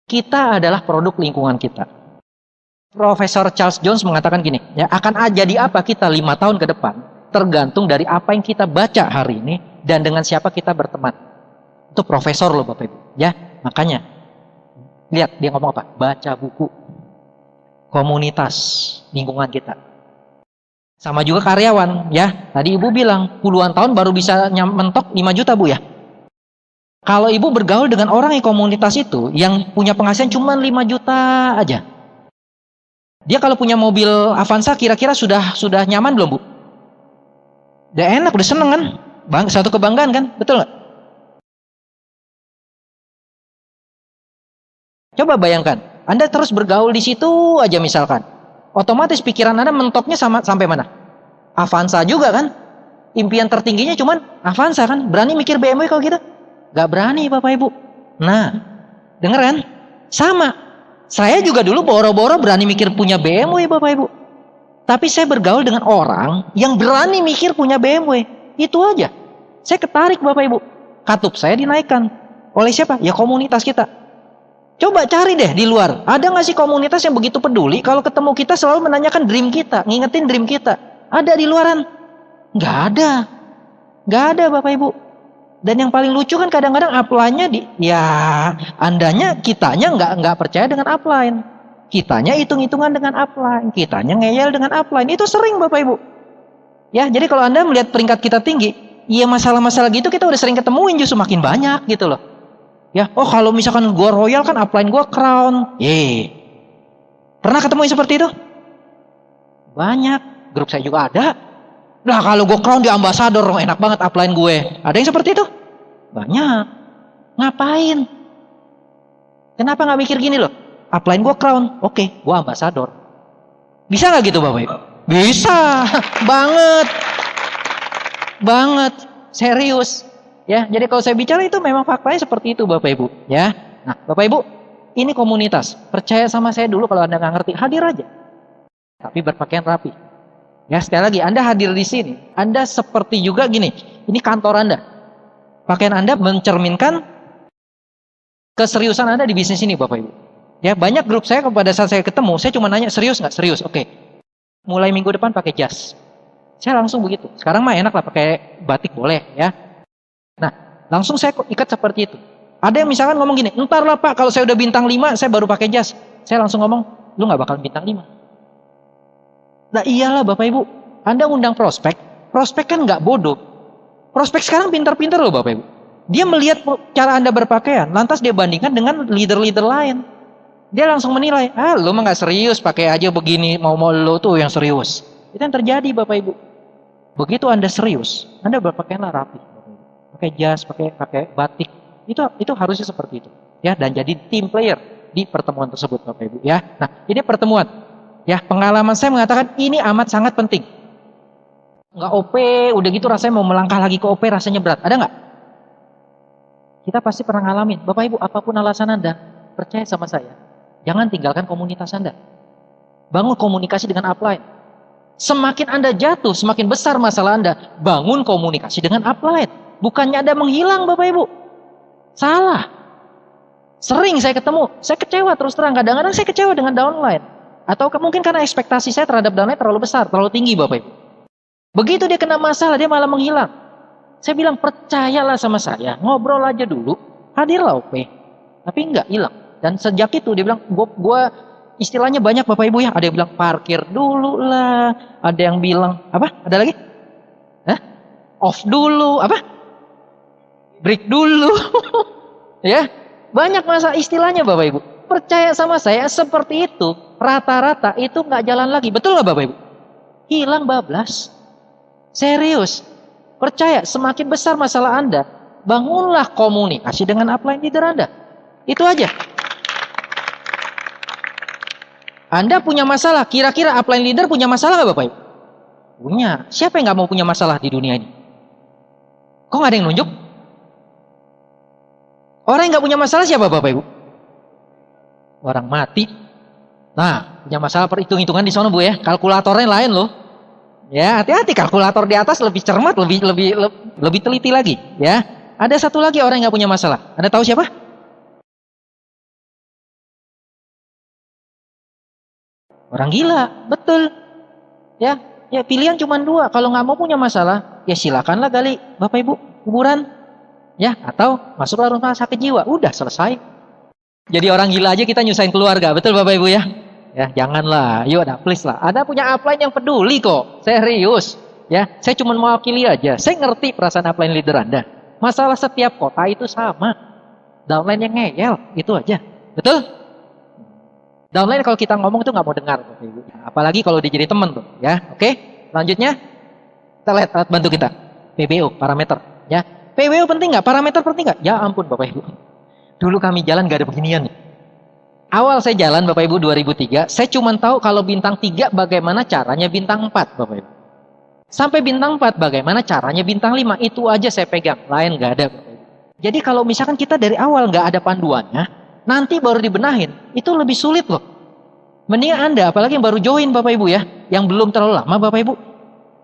Kita adalah produk lingkungan kita. Profesor Charles Jones mengatakan gini, ya akan jadi apa kita 5 tahun ke depan, tergantung dari apa yang kita baca hari ini dan dengan siapa kita berteman. Itu profesor loh Bapak Ibu. Ya, makanya lihat dia ngomong apa? Baca buku. Komunitas lingkungan kita. Sama juga karyawan, ya. Tadi ibu bilang puluhan tahun baru bisa mentok 5 juta bu ya. Kalau ibu bergaul dengan orang yang komunitas itu, yang punya penghasilan cuma 5 juta aja. Dia kalau punya mobil Avanza kira-kira sudah nyaman belum bu? Udah enak, udah seneng kan? Satu kebanggaan kan? Betul nggak? Coba bayangkan, Anda terus bergaul di situ aja misalkan. Otomatis pikiran Anda mentoknya sampai mana? Avanza juga kan? Impian tertingginya cuman Avanza kan? Berani mikir BMW kalau gitu? Gak berani Bapak Ibu. Nah, denger kan? Sama. Saya juga dulu boro-boro berani mikir punya BMW Bapak Ibu. Tapi saya bergaul dengan orang yang berani mikir punya BMW. Itu aja. Saya ketarik Bapak Ibu. Katup saya dinaikkan. Oleh siapa? Ya komunitas kita. Coba cari deh di luar. Ada nggak sih komunitas yang begitu peduli kalau ketemu kita selalu menanyakan dream kita, ngingetin dream kita? Ada di luaran? Nggak ada. Nggak ada Bapak Ibu. Dan yang paling lucu kan kadang-kadang upline-nya kitanya nggak percaya dengan upline. Kitanya hitung-hitungan dengan upline. Kitanya ngeyel dengan upline. Itu sering Bapak Ibu. Ya, jadi kalau Anda melihat peringkat kita tinggi, iya masalah-masalah gitu kita udah sering ketemuin justru makin banyak gitu loh. Ya, oh kalau misalkan gua royal kan upline gua crown. Pernah ketemu yang seperti itu? Banyak. Grup saya juga ada. Nah, kalau gua crown di ambasador, enak banget upline gue. Ada yang seperti itu? Banyak. Ngapain? Kenapa nggak mikir gini loh? Upline gua crown. Oke, gua ambasador. Bisa nggak gitu Bapak Ibu? Bisa. Banget. Banget. Serius. Ya, jadi kalau saya bicara itu memang faktanya seperti itu Bapak Ibu, ya. Nah, Bapak Ibu, ini komunitas. Percaya sama saya dulu kalau Anda nggak ngerti, hadir aja. Tapi berpakaian rapi. Ya, sekali lagi, Anda hadir di sini, Anda seperti juga gini, ini kantor Anda. Pakaian Anda mencerminkan keseriusan Anda di bisnis ini Bapak Ibu. Ya, banyak grup saya pada saat saya ketemu, saya cuma nanya, serius nggak? Serius, oke. Mulai minggu depan pakai jas. Saya langsung begitu. Sekarang mah enak lah pakai batik boleh, ya. Nah, langsung saya ikat seperti itu. Ada yang misalkan ngomong gini, entar lah Pak, kalau saya udah bintang 5, saya baru pakai jas. Saya langsung ngomong, lu gak bakal bintang 5. Nah iyalah Bapak Ibu, Anda undang prospek kan gak bodoh. Prospek sekarang pintar-pintar loh Bapak Ibu. Dia melihat cara Anda berpakaian, lantas dia bandingkan dengan leader-leader lain. Dia langsung menilai, lu mah gak serius, pakai aja begini, mau lo tuh yang serius. Itu yang terjadi Bapak Ibu. Begitu Anda serius, Anda berpakaianlah rapi. Pakai jas, pakai batik, itu harusnya seperti itu, ya. Dan jadi team player di pertemuan tersebut, Bapak Ibu, ya. Nah, ini pertemuan, ya. Pengalaman saya mengatakan ini amat sangat penting. Nggak OP, udah gitu rasanya mau melangkah lagi ke OP rasanya berat. Ada nggak? Kita pasti pernah ngalamin, Bapak Ibu. Apapun alasan Anda, percaya sama saya, jangan tinggalkan komunitas Anda. Bangun komunikasi dengan upline. Semakin Anda jatuh, semakin besar masalah Anda. Bangun komunikasi dengan upline. Bukannya Anda menghilang Bapak Ibu. Salah. Sering saya ketemu, saya kecewa terus terang. Kadang-kadang saya kecewa dengan downline. Atau mungkin karena ekspektasi saya terhadap downline terlalu besar, terlalu tinggi Bapak Ibu. Begitu dia kena masalah, dia malah menghilang. Saya bilang, percayalah sama saya, ngobrol aja dulu, hadirlah OP. Tapi enggak, hilang. Dan sejak itu dia bilang, gua istilahnya banyak Bapak Ibu ya. Ada yang bilang parkir dulu lah. Ada yang bilang, apa? Ada lagi? Off dulu, apa? Break dulu. Ya, banyak masa istilahnya Bapak Ibu. Percaya sama saya seperti itu, rata-rata itu nggak jalan lagi. Betul nggak Bapak Ibu? Hilang bablas. Serius. Percaya, semakin besar masalah Anda, bangunlah komunikasi dengan upline leader Anda. Itu aja. Anda punya masalah, kira-kira upline leader punya masalah nggak Bapak Ibu? Punya. Siapa yang nggak mau punya masalah di dunia ini? Kok nggak ada yang nunjuk? Orang yang nggak punya masalah siapa Bapak Ibu? Orang mati. Nah, punya masalah perhitung-hitungan di sana Bu ya. Kalkulatornya lain loh. Ya, hati-hati, kalkulator di atas lebih cermat, lebih teliti lagi. Ya, ada satu lagi orang yang nggak punya masalah. Anda tahu siapa? Orang gila, betul. Ya, pilihan cuma dua. Kalau nggak mau punya masalah, ya silakanlah gali Bapak Ibu kuburan. Ya, atau masuklah rumah sakit jiwa. Udah selesai. Jadi orang gila aja kita nyusahin keluarga. Betul Bapak Ibu ya? Ya, janganlah. Yuk, ada please lah. Anda punya upline yang peduli kok. Serius. Ya, saya cuma mewakili aja. Saya ngerti perasaan upline leader Anda. Masalah setiap kota itu sama. Downline yang ngeyel, itu aja. Betul? Downline kalau kita ngomong tuh nggak mau dengar, Bapak Ibu. Apalagi kalau dia jadi teman tuh, ya. Oke? Selanjutnya kita lihat alat bantu kita. PBO, parameter, ya. PBO penting nggak? Parameter penting nggak? Ya ampun, Bapak Ibu. Dulu kami jalan nggak ada beginian nih. Awal saya jalan Bapak Ibu 2003, saya cuma tahu kalau bintang 3 bagaimana caranya bintang 4 Bapak Ibu. Sampai bintang 4 bagaimana caranya bintang 5, itu aja saya pegang, lain nggak ada Bapak Ibu. Jadi kalau misalkan kita dari awal nggak ada panduannya, nanti baru dibenahin, itu lebih sulit loh. Mending Anda, apalagi yang baru join Bapak Ibu ya, yang belum terlalu lama Bapak Ibu,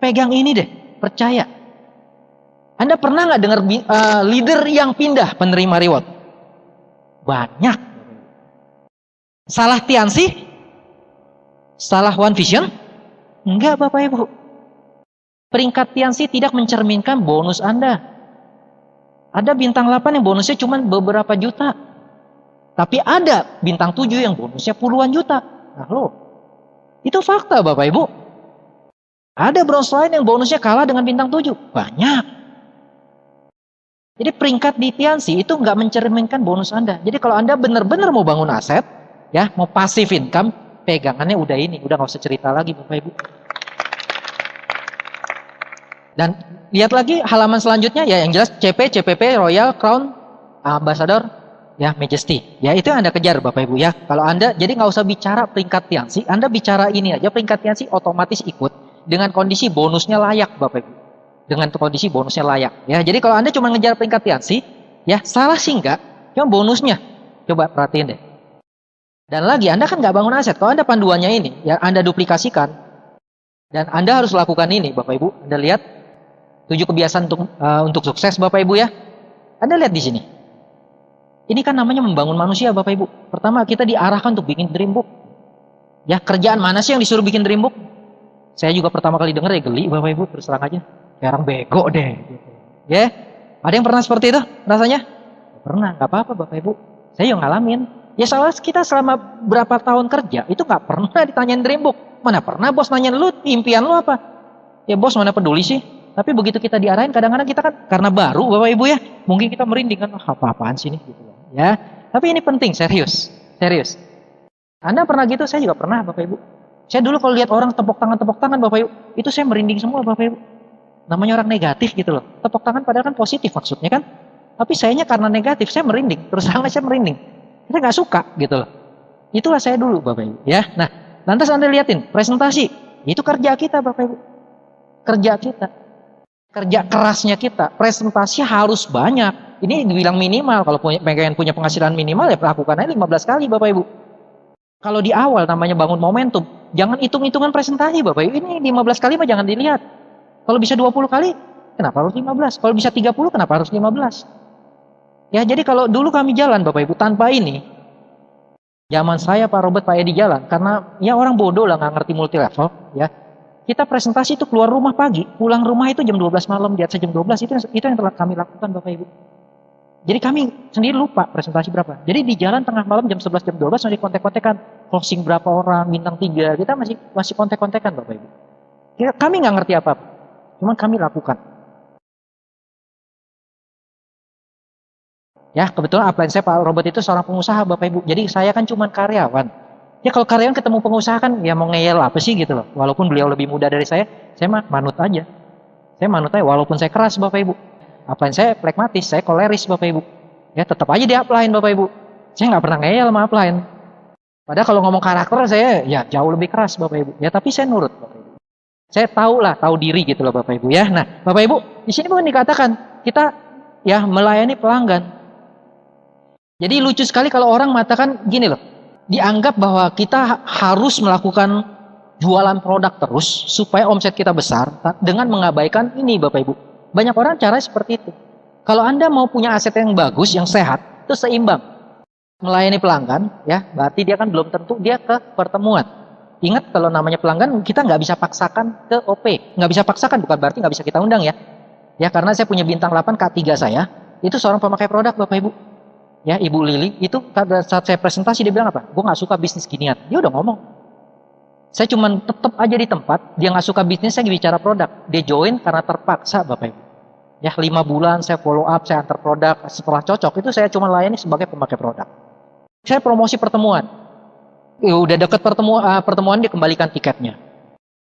pegang ini deh, percaya. Anda pernah nggak dengar leader yang pindah penerima reward? Banyak. Salah Tiansi? Salah One Vision? Enggak Bapak Ibu. Peringkat Tiansi tidak mencerminkan bonus Anda. Ada bintang 8 yang bonusnya cuma beberapa juta. Tapi ada bintang 7 yang bonusnya puluhan juta. Nah loh, itu fakta Bapak Ibu. Ada bronze lain yang bonusnya kalah dengan bintang 7. Banyak. Jadi peringkat di Tiansi itu nggak mencerminkan bonus Anda. Jadi kalau Anda benar-benar mau bangun aset, ya, mau passive income, pegangannya udah ini, udah nggak usah cerita lagi Bapak Ibu. Dan lihat lagi halaman selanjutnya ya, yang jelas CP, CPP, Royal, Crown, Ambassador, ya, Majesty. Ya itu yang Anda kejar Bapak Ibu ya. Kalau Anda jadi nggak usah bicara peringkat Tiansi, Anda bicara ini aja, peringkat Tiansi otomatis ikut dengan kondisi bonusnya layak Bapak Ibu. Dengan kondisi bonusnya layak. Ya, jadi kalau Anda cuma ngejar peringkat Tiansi, ya salah sih enggak, cuma bonusnya. Coba perhatiin deh. Dan lagi Anda kan nggak bangun aset. Kalau Anda panduannya ini, ya Anda duplikasikan, dan Anda harus lakukan ini, Bapak Ibu. Anda lihat 7 kebiasaan untuk sukses, Bapak Ibu ya. Anda lihat di sini. Ini kan namanya membangun manusia, Bapak Ibu. Pertama kita diarahkan untuk bikin dream book. Ya kerjaan mana sih yang disuruh bikin dream book? Saya juga pertama kali dengar ya geli, Bapak Ibu. Terus terang aja, kayak orang bego deh. Gitu. Ya, ada yang pernah seperti itu rasanya? Pernah, nggak apa-apa, Bapak Ibu. Saya yang ngalamin. Ya salah kita selama berapa tahun kerja itu nggak pernah ditanyain dream book. Mana pernah bos nanyain lu impian lu apa? Ya bos mana peduli sih. Tapi begitu kita diarahin kadang-kadang kita kan karena baru Bapak Ibu ya, mungkin kita merinding kan, apa-apaan sih ini gitu ya. Tapi ini penting, serius. Anda pernah gitu, saya juga pernah Bapak Ibu. Saya dulu kalau lihat orang tepuk tangan Bapak Ibu, itu saya merinding semua Bapak Ibu. Namanya orang negatif gitu loh. Tepuk tangan padahal kan positif maksudnya kan. Tapi sayanya karena negatif saya merinding, terus terang saya merinding. Kita nggak suka gitu loh. Itulah saya dulu Bapak Ibu ya. Nah, lantas Anda liatin presentasi. Itu kerja kita Bapak Ibu. Kerja kita. Kerja kerasnya kita. Presentasi harus banyak. Ini dibilang minimal. Kalau pengen punya penghasilan minimal ya lakukan aja 15 kali Bapak Ibu. Kalau di awal namanya bangun momentum, jangan hitung-hitungan presentasi Bapak Ibu. Ini 15 kali mah jangan dilihat. Kalau bisa 20 kali, kenapa harus 15? Kalau bisa 30, kenapa harus 15? Ya, jadi kalau dulu kami jalan Bapak Ibu tanpa ini, zaman saya Pak Robert, Pak Edi jalan, karena ya orang bodoh lah nggak ngerti multi level, ya. Kita presentasi itu keluar rumah pagi, pulang rumah itu jam 12 malam, di atas jam 12 itu yang telah kami lakukan Bapak Ibu. Jadi kami sendiri lupa presentasi berapa. Jadi di jalan tengah malam jam 11 jam 12 masih kontek-kontekan, closing berapa orang, bintang 3, kita masih kontek-kontekan Bapak Ibu. Kami nggak ngerti apa-apa, cuman kami lakukan. Ya kebetulan upline saya Pak Robert itu seorang pengusaha Bapak Ibu. Jadi saya kan cuma karyawan. Ya kalau karyawan ketemu pengusaha kan ya mau ngeyel apa sih gitu loh. Walaupun beliau lebih muda dari saya mah manut aja. Saya manut aja walaupun saya keras Bapak Ibu. Upline saya pragmatis, saya koleris Bapak Ibu. Ya tetap aja di upline Bapak Ibu. Saya nggak pernah ngeyel sama upline. Padahal kalau ngomong karakter saya ya jauh lebih keras Bapak Ibu. Ya tapi saya nurut Bapak Ibu. Saya tahu diri gitu loh Bapak Ibu ya. Nah Bapak Ibu di sini bukan dikatakan kita ya melayani pelanggan. Jadi lucu sekali kalau orang mengatakan gini loh, dianggap bahwa kita harus melakukan jualan produk terus supaya omset kita besar dengan mengabaikan ini Bapak Ibu. Banyak orang cara seperti itu. Kalau Anda mau punya aset yang bagus, yang sehat, itu seimbang. Melayani pelanggan, ya berarti dia kan belum tentu dia ke pertemuan. Ingat kalau namanya pelanggan kita nggak bisa paksakan ke OP. Nggak bisa paksakan bukan berarti nggak bisa kita undang ya. Ya karena saya punya bintang 8 K3 saya, itu seorang pemakai produk Bapak Ibu. Ya Ibu Lili itu pada saat saya presentasi dia bilang apa? Gue nggak suka bisnis ginian. Dia udah ngomong. Saya cuma tetap aja di tempat, dia nggak suka bisnis, saya bicara produk. Dia join karena terpaksa Bapak Ibu. Ya 5 bulan saya follow up, saya antar produk, setelah cocok itu saya cuma layani sebagai pemakai produk. Saya promosi pertemuan. Udah deket pertemuan dia kembalikan tiketnya.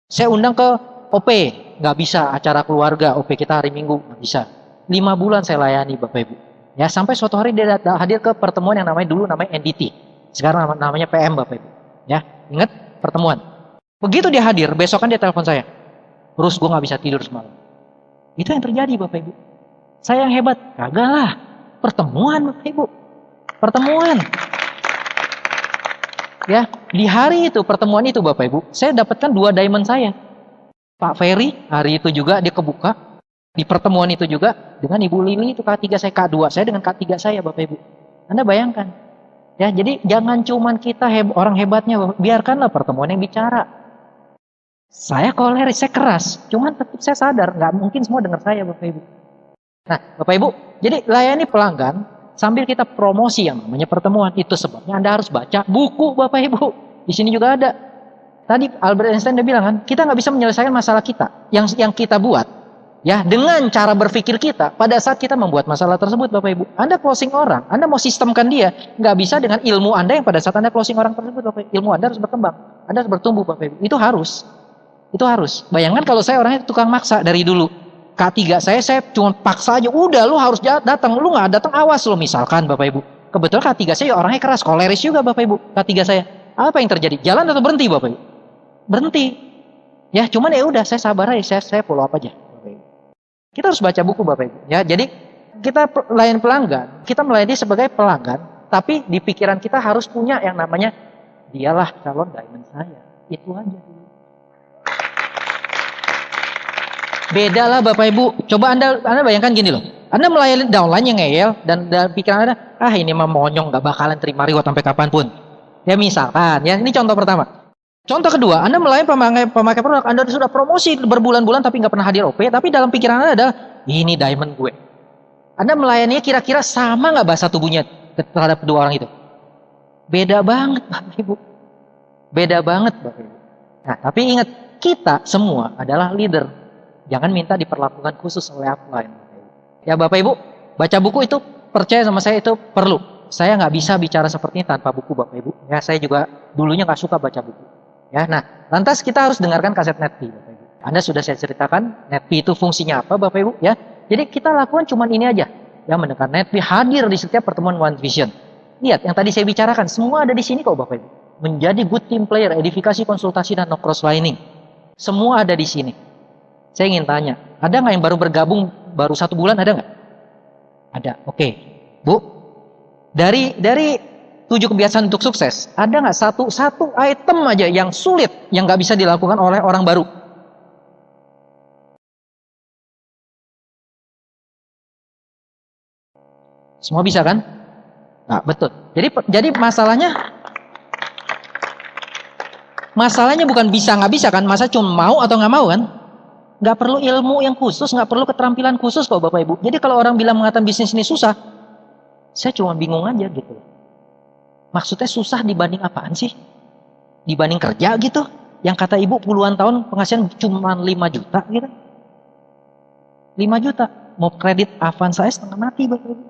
Saya undang ke OP, nggak bisa acara keluarga, OP kita hari Minggu, nggak bisa. 5 bulan saya layani Bapak Ibu. Ya sampai suatu hari dia hadir ke pertemuan yang namanya NDT. Sekarang namanya PM Bapak Ibu. Ya, ingat pertemuan. Begitu dia hadir, besokan dia telepon saya. Terus gue nggak bisa tidur semalam. Itu yang terjadi Bapak Ibu. Saya yang hebat, kagak lah. Pertemuan Bapak Ibu. Pertemuan. Ya, di hari itu pertemuan itu Bapak Ibu, saya dapatkan 2 diamond saya. Pak Ferry hari itu juga dia kebuka. Di pertemuan itu juga dengan Ibu Lili itu K3 saya, K2 saya dengan K3 saya Bapak Ibu. Anda bayangkan. Ya, jadi jangan cuman kita orang hebatnya, biarkanlah pertemuan yang bicara. Saya koleris, saya keras, cuman tetap saya sadar nggak mungkin semua dengar saya Bapak Ibu. Nah Bapak Ibu, jadi layani pelanggan sambil kita promosi yang namanya pertemuan. Itu sebabnya Anda harus baca buku Bapak Ibu. Di sini juga ada. Tadi Albert Einstein dia bilang kan, kita nggak bisa menyelesaikan masalah kita yang kita buat. Ya, dengan cara berpikir kita pada saat kita membuat masalah tersebut Bapak Ibu. Anda closing orang, Anda mau sistemkan dia, nggak bisa dengan ilmu Anda yang pada saat Anda closing orang tersebut Bapak Ibu. Ilmu Anda harus berkembang, Anda harus bertumbuh Bapak Ibu. Itu harus. Itu harus. Bayangkan kalau saya orangnya tukang maksa dari dulu. K3 saya cuma paksa aja. Udah lu harus datang, lu nggak datang awas lo misalkan Bapak Ibu. Kebetulan K3 saya orangnya keras, koleris juga Bapak Ibu. K3 saya. Apa yang terjadi? Jalan atau berhenti Bapak Ibu? Berhenti. Ya, cuman ya udah saya sabar aja, saya follow up aja. Kita harus baca buku Bapak Ibu. Ya, jadi kita layan pelanggan, kita melayani sebagai pelanggan, tapi di pikiran kita harus punya yang namanya dialah calon diamond saya. Itu aja dulu. Beda lah Bapak Ibu. Coba Anda bayangkan gini loh. Anda melayani downline yang ngeyel dan pikiran Anda, ini mah monyong gak bakalan terima reward sampai kapanpun. Ya misalkan, ya ini contoh pertama. Contoh kedua, Anda melayani pemakai produk, Anda sudah promosi berbulan-bulan tapi nggak pernah hadir OP, tapi dalam pikiran Anda adalah ini diamond gue. Anda melayaninya kira-kira sama nggak bahasa tubuhnya terhadap kedua orang itu? Beda banget Bapak Ibu. Beda banget Bapak Ibu. Nah, tapi ingat, kita semua adalah leader. Jangan minta diperlakukan khusus oleh upline. Ya Bapak Ibu, baca buku itu percaya sama saya itu perlu. Saya nggak bisa bicara seperti ini tanpa buku Bapak Ibu. Ya saya juga dulunya nggak suka baca buku. Ya, nah lantas kita harus dengarkan kaset NetP Bapak Ibu. Anda sudah saya ceritakan NetP itu fungsinya apa Bapak Ibu. Ya, jadi kita lakukan cuma ini aja. Ya mendengar NetP hadir di setiap pertemuan One Vision. Lihat yang tadi saya bicarakan semua ada di sini kok Bapak Ibu. Menjadi good team player, edifikasi, konsultasi dan no cross lining. Semua ada di sini. Saya ingin tanya, ada nggak yang baru bergabung baru 1 bulan, ada nggak? Ada, oke. Bu, dari 7 kebiasaan untuk sukses, ada nggak satu item aja yang sulit, yang nggak bisa dilakukan oleh orang baru? Semua bisa kan? Nah, betul. Jadi masalahnya bukan bisa nggak bisa kan, masa cuma mau atau nggak mau kan? Nggak perlu ilmu yang khusus, nggak perlu keterampilan khusus kok Bapak Ibu. Jadi kalau orang bilang mengatakan bisnis ini susah, saya cuma bingung aja gitu. Maksudnya susah dibanding apaan sih? Dibanding kerja gitu? Yang kata ibu puluhan tahun penghasilan cuma 5 juta gitu. 5 juta. Mau kredit Avans saya setengah mati Bapak Ibu.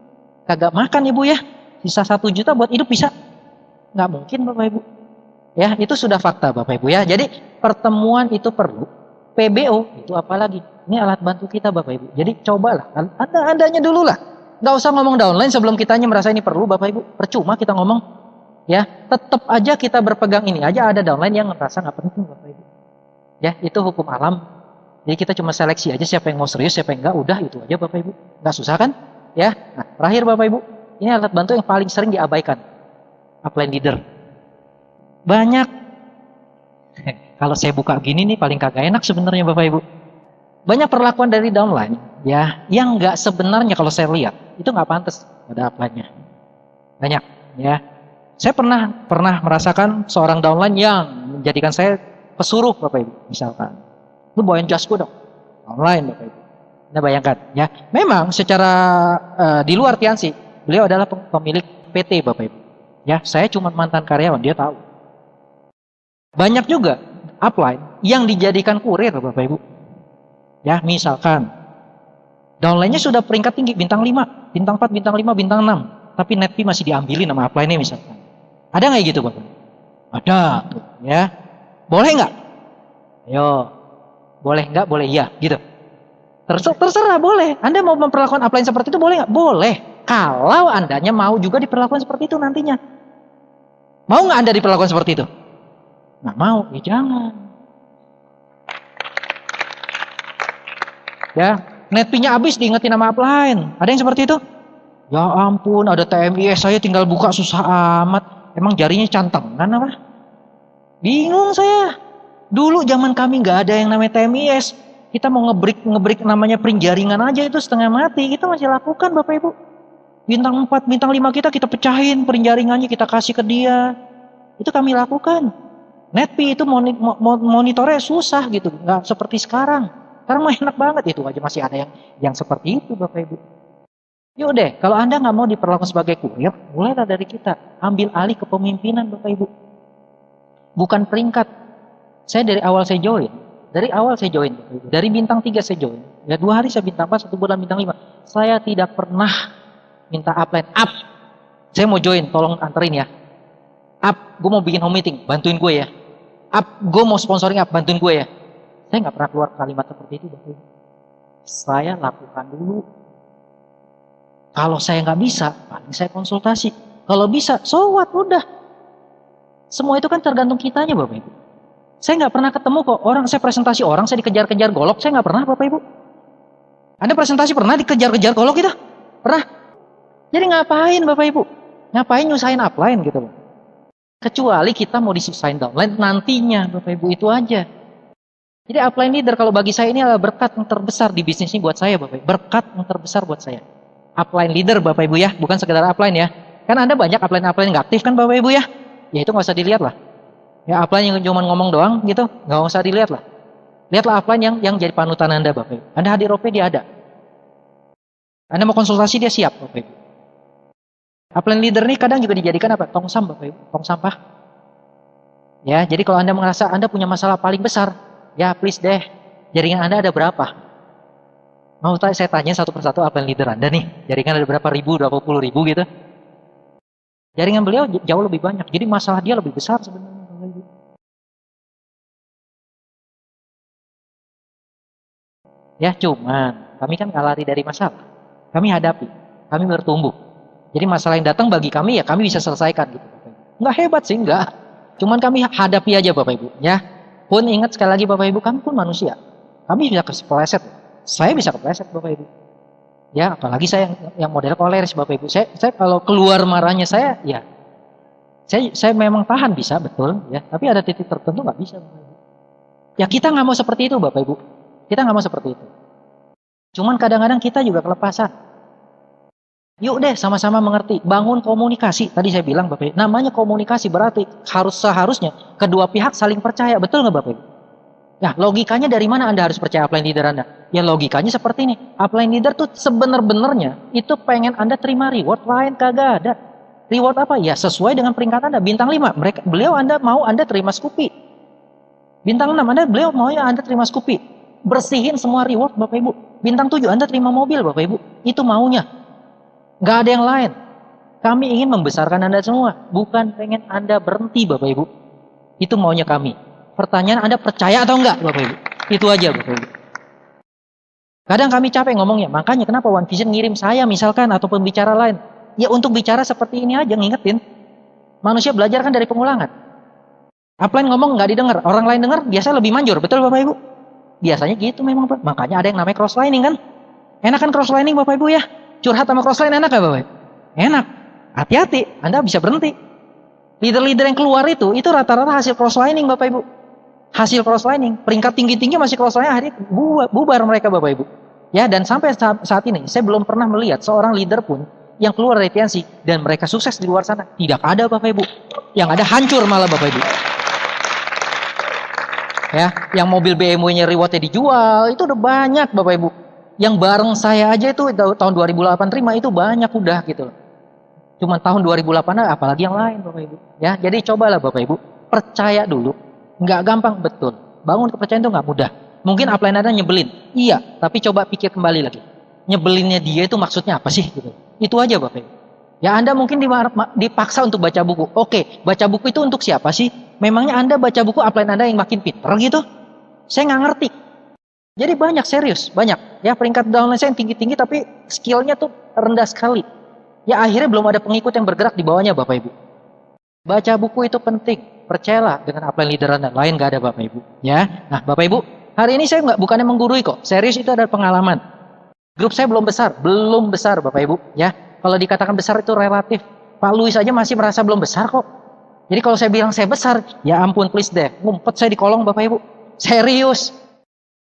Kagak makan Ibu ya. Sisa 1 juta buat hidup bisa? Nggak mungkin Bapak Ibu. Ya, itu sudah fakta Bapak Ibu ya. Jadi pertemuan itu perlu. PBO itu apalagi? Ini alat bantu kita Bapak Ibu. Jadi cobalah, adanya dulu lah. Nggak usah ngomong downline sebelum kitanya merasa ini perlu Bapak Ibu. Percuma kita ngomong. Ya, tetap aja kita berpegang ini aja ada downline yang ngerasa nggak penting Bapak Ibu. Ya, itu hukum alam. Jadi kita cuma seleksi aja siapa yang mau serius, siapa yang enggak, udah itu aja Bapak Ibu. Nggak susah kan? Ya. Nah, terakhir Bapak Ibu, ini alat bantu yang paling sering diabaikan. Upline leader. Banyak. Kalau saya buka gini nih paling kagak enak sebenarnya Bapak Ibu. Banyak perlakuan dari downline ya yang nggak sebenarnya kalau saya lihat itu nggak pantas pada upline-nya. Banyak ya. Saya pernah merasakan seorang downline yang menjadikan saya pesuruh Bapak Ibu misalkan. Lu bawain jasku dong. Downline Bapak Ibu. Anda bayangkan ya. Memang secara di luar Tiansi beliau adalah pemilik PT Bapak Ibu. Ya, saya cuma mantan karyawan, dia tahu. Banyak juga upline yang dijadikan kurir Bapak Ibu. Ya, misalkan downline-nya sudah peringkat tinggi, bintang 5, bintang 4, bintang 5, bintang 6. Tapi net fee masih diambilin sama upline-nya misalkan. Ada nggak gitu Bapak? Ada tuh, ya. Boleh nggak? Ayo. Boleh nggak? Boleh iya, gitu. Terserah boleh. Anda mau memperlakukan upline seperti itu boleh nggak? Boleh. Kalau Andanya mau juga diperlakukan seperti itu nantinya. Mau nggak Anda diperlakukan seperti itu? Nggak mau, ya jangan. Ya, net fee-nya habis diingetin sama upline. Ada yang seperti itu? Ya ampun, ada TMIS saya tinggal buka susah amat. Emang jarinya cantengan apa? Bingung saya. Dulu zaman kami nggak ada yang namanya TMIS. Kita mau ngebreak namanya print jaringan aja itu setengah mati. Kita masih lakukan Bapak Ibu. Bintang 4, bintang 5 kita pecahin print jaringannya, kita kasih ke dia. Itu kami lakukan. Net fee itu monitornya susah gitu. Nggak seperti sekarang. Sekarang mah enak banget, itu aja masih ada yang seperti itu Bapak Ibu. Yuk deh, kalau Anda nggak mau diperlakukan sebagai kurir, mulailah dari kita. Ambil alih kepemimpinan Bapak Ibu. Bukan peringkat. Saya dari awal saya join. Dari bintang 3 saya join. Ya 2 hari saya bintang 4, 1 bulan bintang 5. Saya tidak pernah minta upline. Up, saya mau join, tolong anterin ya. Up, gue mau bikin home meeting, bantuin gue ya. Up, gue mau sponsoring up, bantuin gue ya. Saya nggak pernah keluar kalimat seperti itu Bapak Ibu. Saya lakukan dulu. Kalau saya nggak bisa, paling saya konsultasi. Kalau bisa, so what, udah. Semua itu kan tergantung kitanya Bapak Ibu. Saya nggak pernah ketemu kok orang, saya presentasi orang, saya dikejar-kejar golok, saya nggak pernah Bapak Ibu. Anda presentasi pernah dikejar-kejar golok gitu? Pernah? Jadi ngapain Bapak Ibu? Ngapain nyusahin upline gitu loh? Kecuali kita mau disusahin downline nantinya Bapak Ibu, itu aja. Jadi upline leader kalau bagi saya ini adalah berkat yang terbesar di bisnis ini buat saya Bapak Ibu. Berkat yang terbesar buat saya. Upline leader Bapak Ibu ya, bukan sekedar upline ya. Kan Anda banyak upline-upline nggak aktif kan Bapak Ibu ya. Ya itu nggak usah dilihat lah. Ya upline yang cuma ngomong doang gitu, nggak usah dilihat lah. Lihatlah upline yang jadi panutan Anda Bapak Ibu. Anda hadir OP dia ada. Anda mau konsultasi dia siap Bapak Ibu. Upline leader ini kadang juga dijadikan apa? Tong sampah Bapak Ibu, tong sampah. Ya, jadi kalau Anda merasa Anda punya masalah paling besar, ya please deh, jaringan Anda ada berapa? Mau saya tanya satu persatu upline leader Anda nih, jaringan ada berapa ribu, berapa puluh ribu gitu. Jaringan beliau jauh lebih banyak, jadi masalah dia lebih besar sebenarnya. Ya cuman, kami kan nggak lari dari masalah. Kami hadapi, kami bertumbuh. Jadi masalah yang datang bagi kami ya kami bisa selesaikan gitu. Nggak hebat sih, nggak. Cuman kami hadapi aja Bapak Ibu. Ya, pun ingat sekali lagi Bapak Ibu, kami pun manusia. Kami bisa kepleset. Saya bisa kepleset Bapak Ibu. Ya, apalagi saya yang model koleris Bapak Ibu. Saya kalau keluar marahnya saya, ya saya memang tahan bisa betul ya. Tapi ada titik tertentu nggak bisa Bapak Ibu. Ya kita nggak mau seperti itu Bapak Ibu. Kita nggak mau seperti itu. Cuman kadang-kadang kita juga kelepasan. Yuk deh sama-sama mengerti. Bangun komunikasi. Tadi saya bilang Bapak Ibu. Namanya komunikasi berarti seharusnya kedua pihak saling percaya. Betul nggak Bapak Ibu? Nah logikanya dari mana Anda harus percaya upline leader Anda? Ya logikanya seperti ini. Upline leader tuh sebenar-benarnya itu pengen Anda terima reward, lain kagak ada. Reward apa? Ya sesuai dengan peringkat Anda. Bintang 5. Beliau Anda mau Anda terima Scoopy. Bintang 6 beliau mau ya Anda terima Scoopy. Bersihin semua reward Bapak Ibu. Bintang 7 Anda terima mobil Bapak Ibu. Itu maunya. Gak ada yang lain. Kami ingin membesarkan Anda semua. Bukan pengen Anda berhenti Bapak Ibu. Itu maunya kami. Pertanyaan Anda percaya atau enggak Bapak Ibu. Itu aja Bapak Ibu. Kadang kami capek ngomongnya. Makanya kenapa One Vision ngirim saya misalkan atau pembicara lain. Ya untuk bicara seperti ini aja, ngingetin. Manusia belajar kan dari pengulangan. Upline ngomong nggak didengar. Orang lain dengar biasa lebih manjur. Betul Bapak Ibu? Biasanya gitu memang Pak. Makanya ada yang namanya crosslining kan. Enak kan crosslining Bapak Ibu ya? Curhat sama crossline enak gak Bapak Ibu? Enak. Hati-hati, Anda bisa berhenti. Leader-leader yang keluar itu rata-rata hasil crosslining Bapak Ibu. Hasil crosslining, peringkat tinggi-tinggi masih crosslining, akhirnya bubar mereka Bapak Ibu. Ya, dan sampai saat ini saya belum pernah melihat seorang leader pun yang keluar dari TNC dan mereka sukses di luar sana. Tidak ada Bapak Ibu. Yang ada hancur malah Bapak Ibu. Ya, yang mobil BMW-nya rewardnya dijual, itu udah banyak Bapak Ibu. Yang bareng saya aja itu tahun 2008 terima itu banyak udah gitu loh. Cuma tahun 2008 apalagi yang lain Bapak Ibu. Ya, jadi cobalah Bapak Ibu, percaya dulu. Nggak gampang, betul. Bangun kepercayaan itu nggak mudah. Mungkin upline Anda nyebelin. Iya, tapi coba pikir kembali lagi. Nyebelinnya dia itu maksudnya apa sih? Gitu. Itu aja Bapak Ibu. Ya Anda mungkin dipaksa untuk baca buku. Oke, baca buku itu untuk siapa sih? Memangnya Anda baca buku upline Anda yang makin pinter gitu? Saya nggak ngerti. Jadi banyak, serius, banyak. Ya peringkat downline saya yang tinggi-tinggi tapi skillnya tuh rendah sekali. Ya akhirnya belum ada pengikut yang bergerak di bawahnya Bapak Ibu. Baca buku itu penting. Percayalah dengan upline leader Anda. Lain nggak ada Bapak Ibu. Ya, nah Bapak Ibu, hari ini saya bukannya menggurui kok. Serius, itu adalah pengalaman. Grup saya belum besar Bapak Ibu. Ya, kalau dikatakan besar itu relatif. Pak Luis aja masih merasa belum besar kok. Jadi kalau saya bilang saya besar, ya ampun please deh, ngumpet saya di kolong Bapak Ibu. Serius.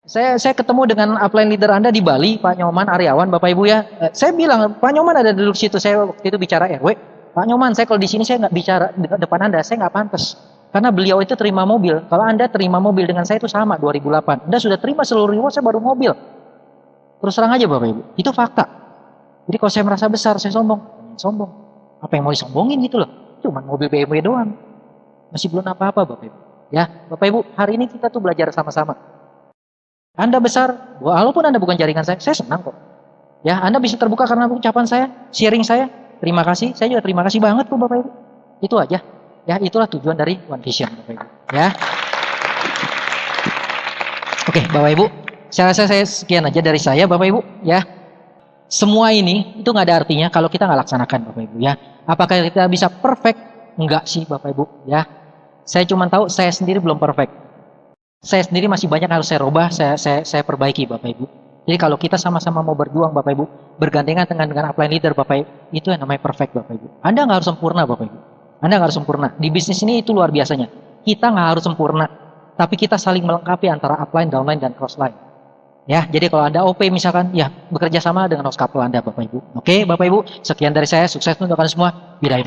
Saya ketemu dengan upline leader Anda di Bali, Pak Nyoman Aryawan, Bapak Ibu ya. Saya bilang, Pak Nyoman ada duduk situ, saya waktu itu bicara RW. Pak Nyoman, saya kalau di sini saya nggak bicara di depan Anda, saya nggak pantas. Karena beliau itu terima mobil. Kalau Anda terima mobil dengan saya itu sama 2008. Anda sudah terima seluruh reward, saya baru mobil. Terus terang aja Bapak Ibu, itu fakta. Jadi kalau saya merasa besar, saya sombong. Sombong. Apa yang mau disombongin gitu loh. Cuman mobil BMW doang. Masih belum apa-apa Bapak Ibu. Ya, Bapak Ibu, hari ini kita tuh belajar sama-sama. Anda besar, walaupun Anda bukan jaringan saya senang kok. Ya, Anda bisa terbuka karena ucapan saya, sharing saya. Terima kasih, saya juga terima kasih banget kok Bapak Ibu. Itu aja. Ya, itulah tujuan dari One Vision Bapak Ibu. Ya. Oke, Bapak Ibu, saya rasa saya sekian aja dari saya Bapak Ibu. Ya. Semua ini itu nggak ada artinya kalau kita nggak laksanakan Bapak Ibu. Ya. Apakah kita bisa perfect? Enggak sih Bapak Ibu. Ya. Saya cuma tahu saya sendiri belum perfect. Saya sendiri masih banyak harus saya rubah, saya perbaiki Bapak Ibu. Jadi kalau kita sama-sama mau berjuang Bapak Ibu, bergandengan dengan upline leader Bapak Ibu, itu yang namanya perfect Bapak Ibu. Anda nggak harus sempurna Bapak Ibu. Anda nggak harus sempurna. Di bisnis ini itu luar biasanya. Kita nggak harus sempurna, tapi kita saling melengkapi antara upline, downline, dan crossline. Ya, jadi kalau Anda OP misalkan, ya bekerja sama dengan host couple Anda Bapak Ibu. Oke Bapak Ibu, sekian dari saya. Sukses untuk Anda semua. Bidai.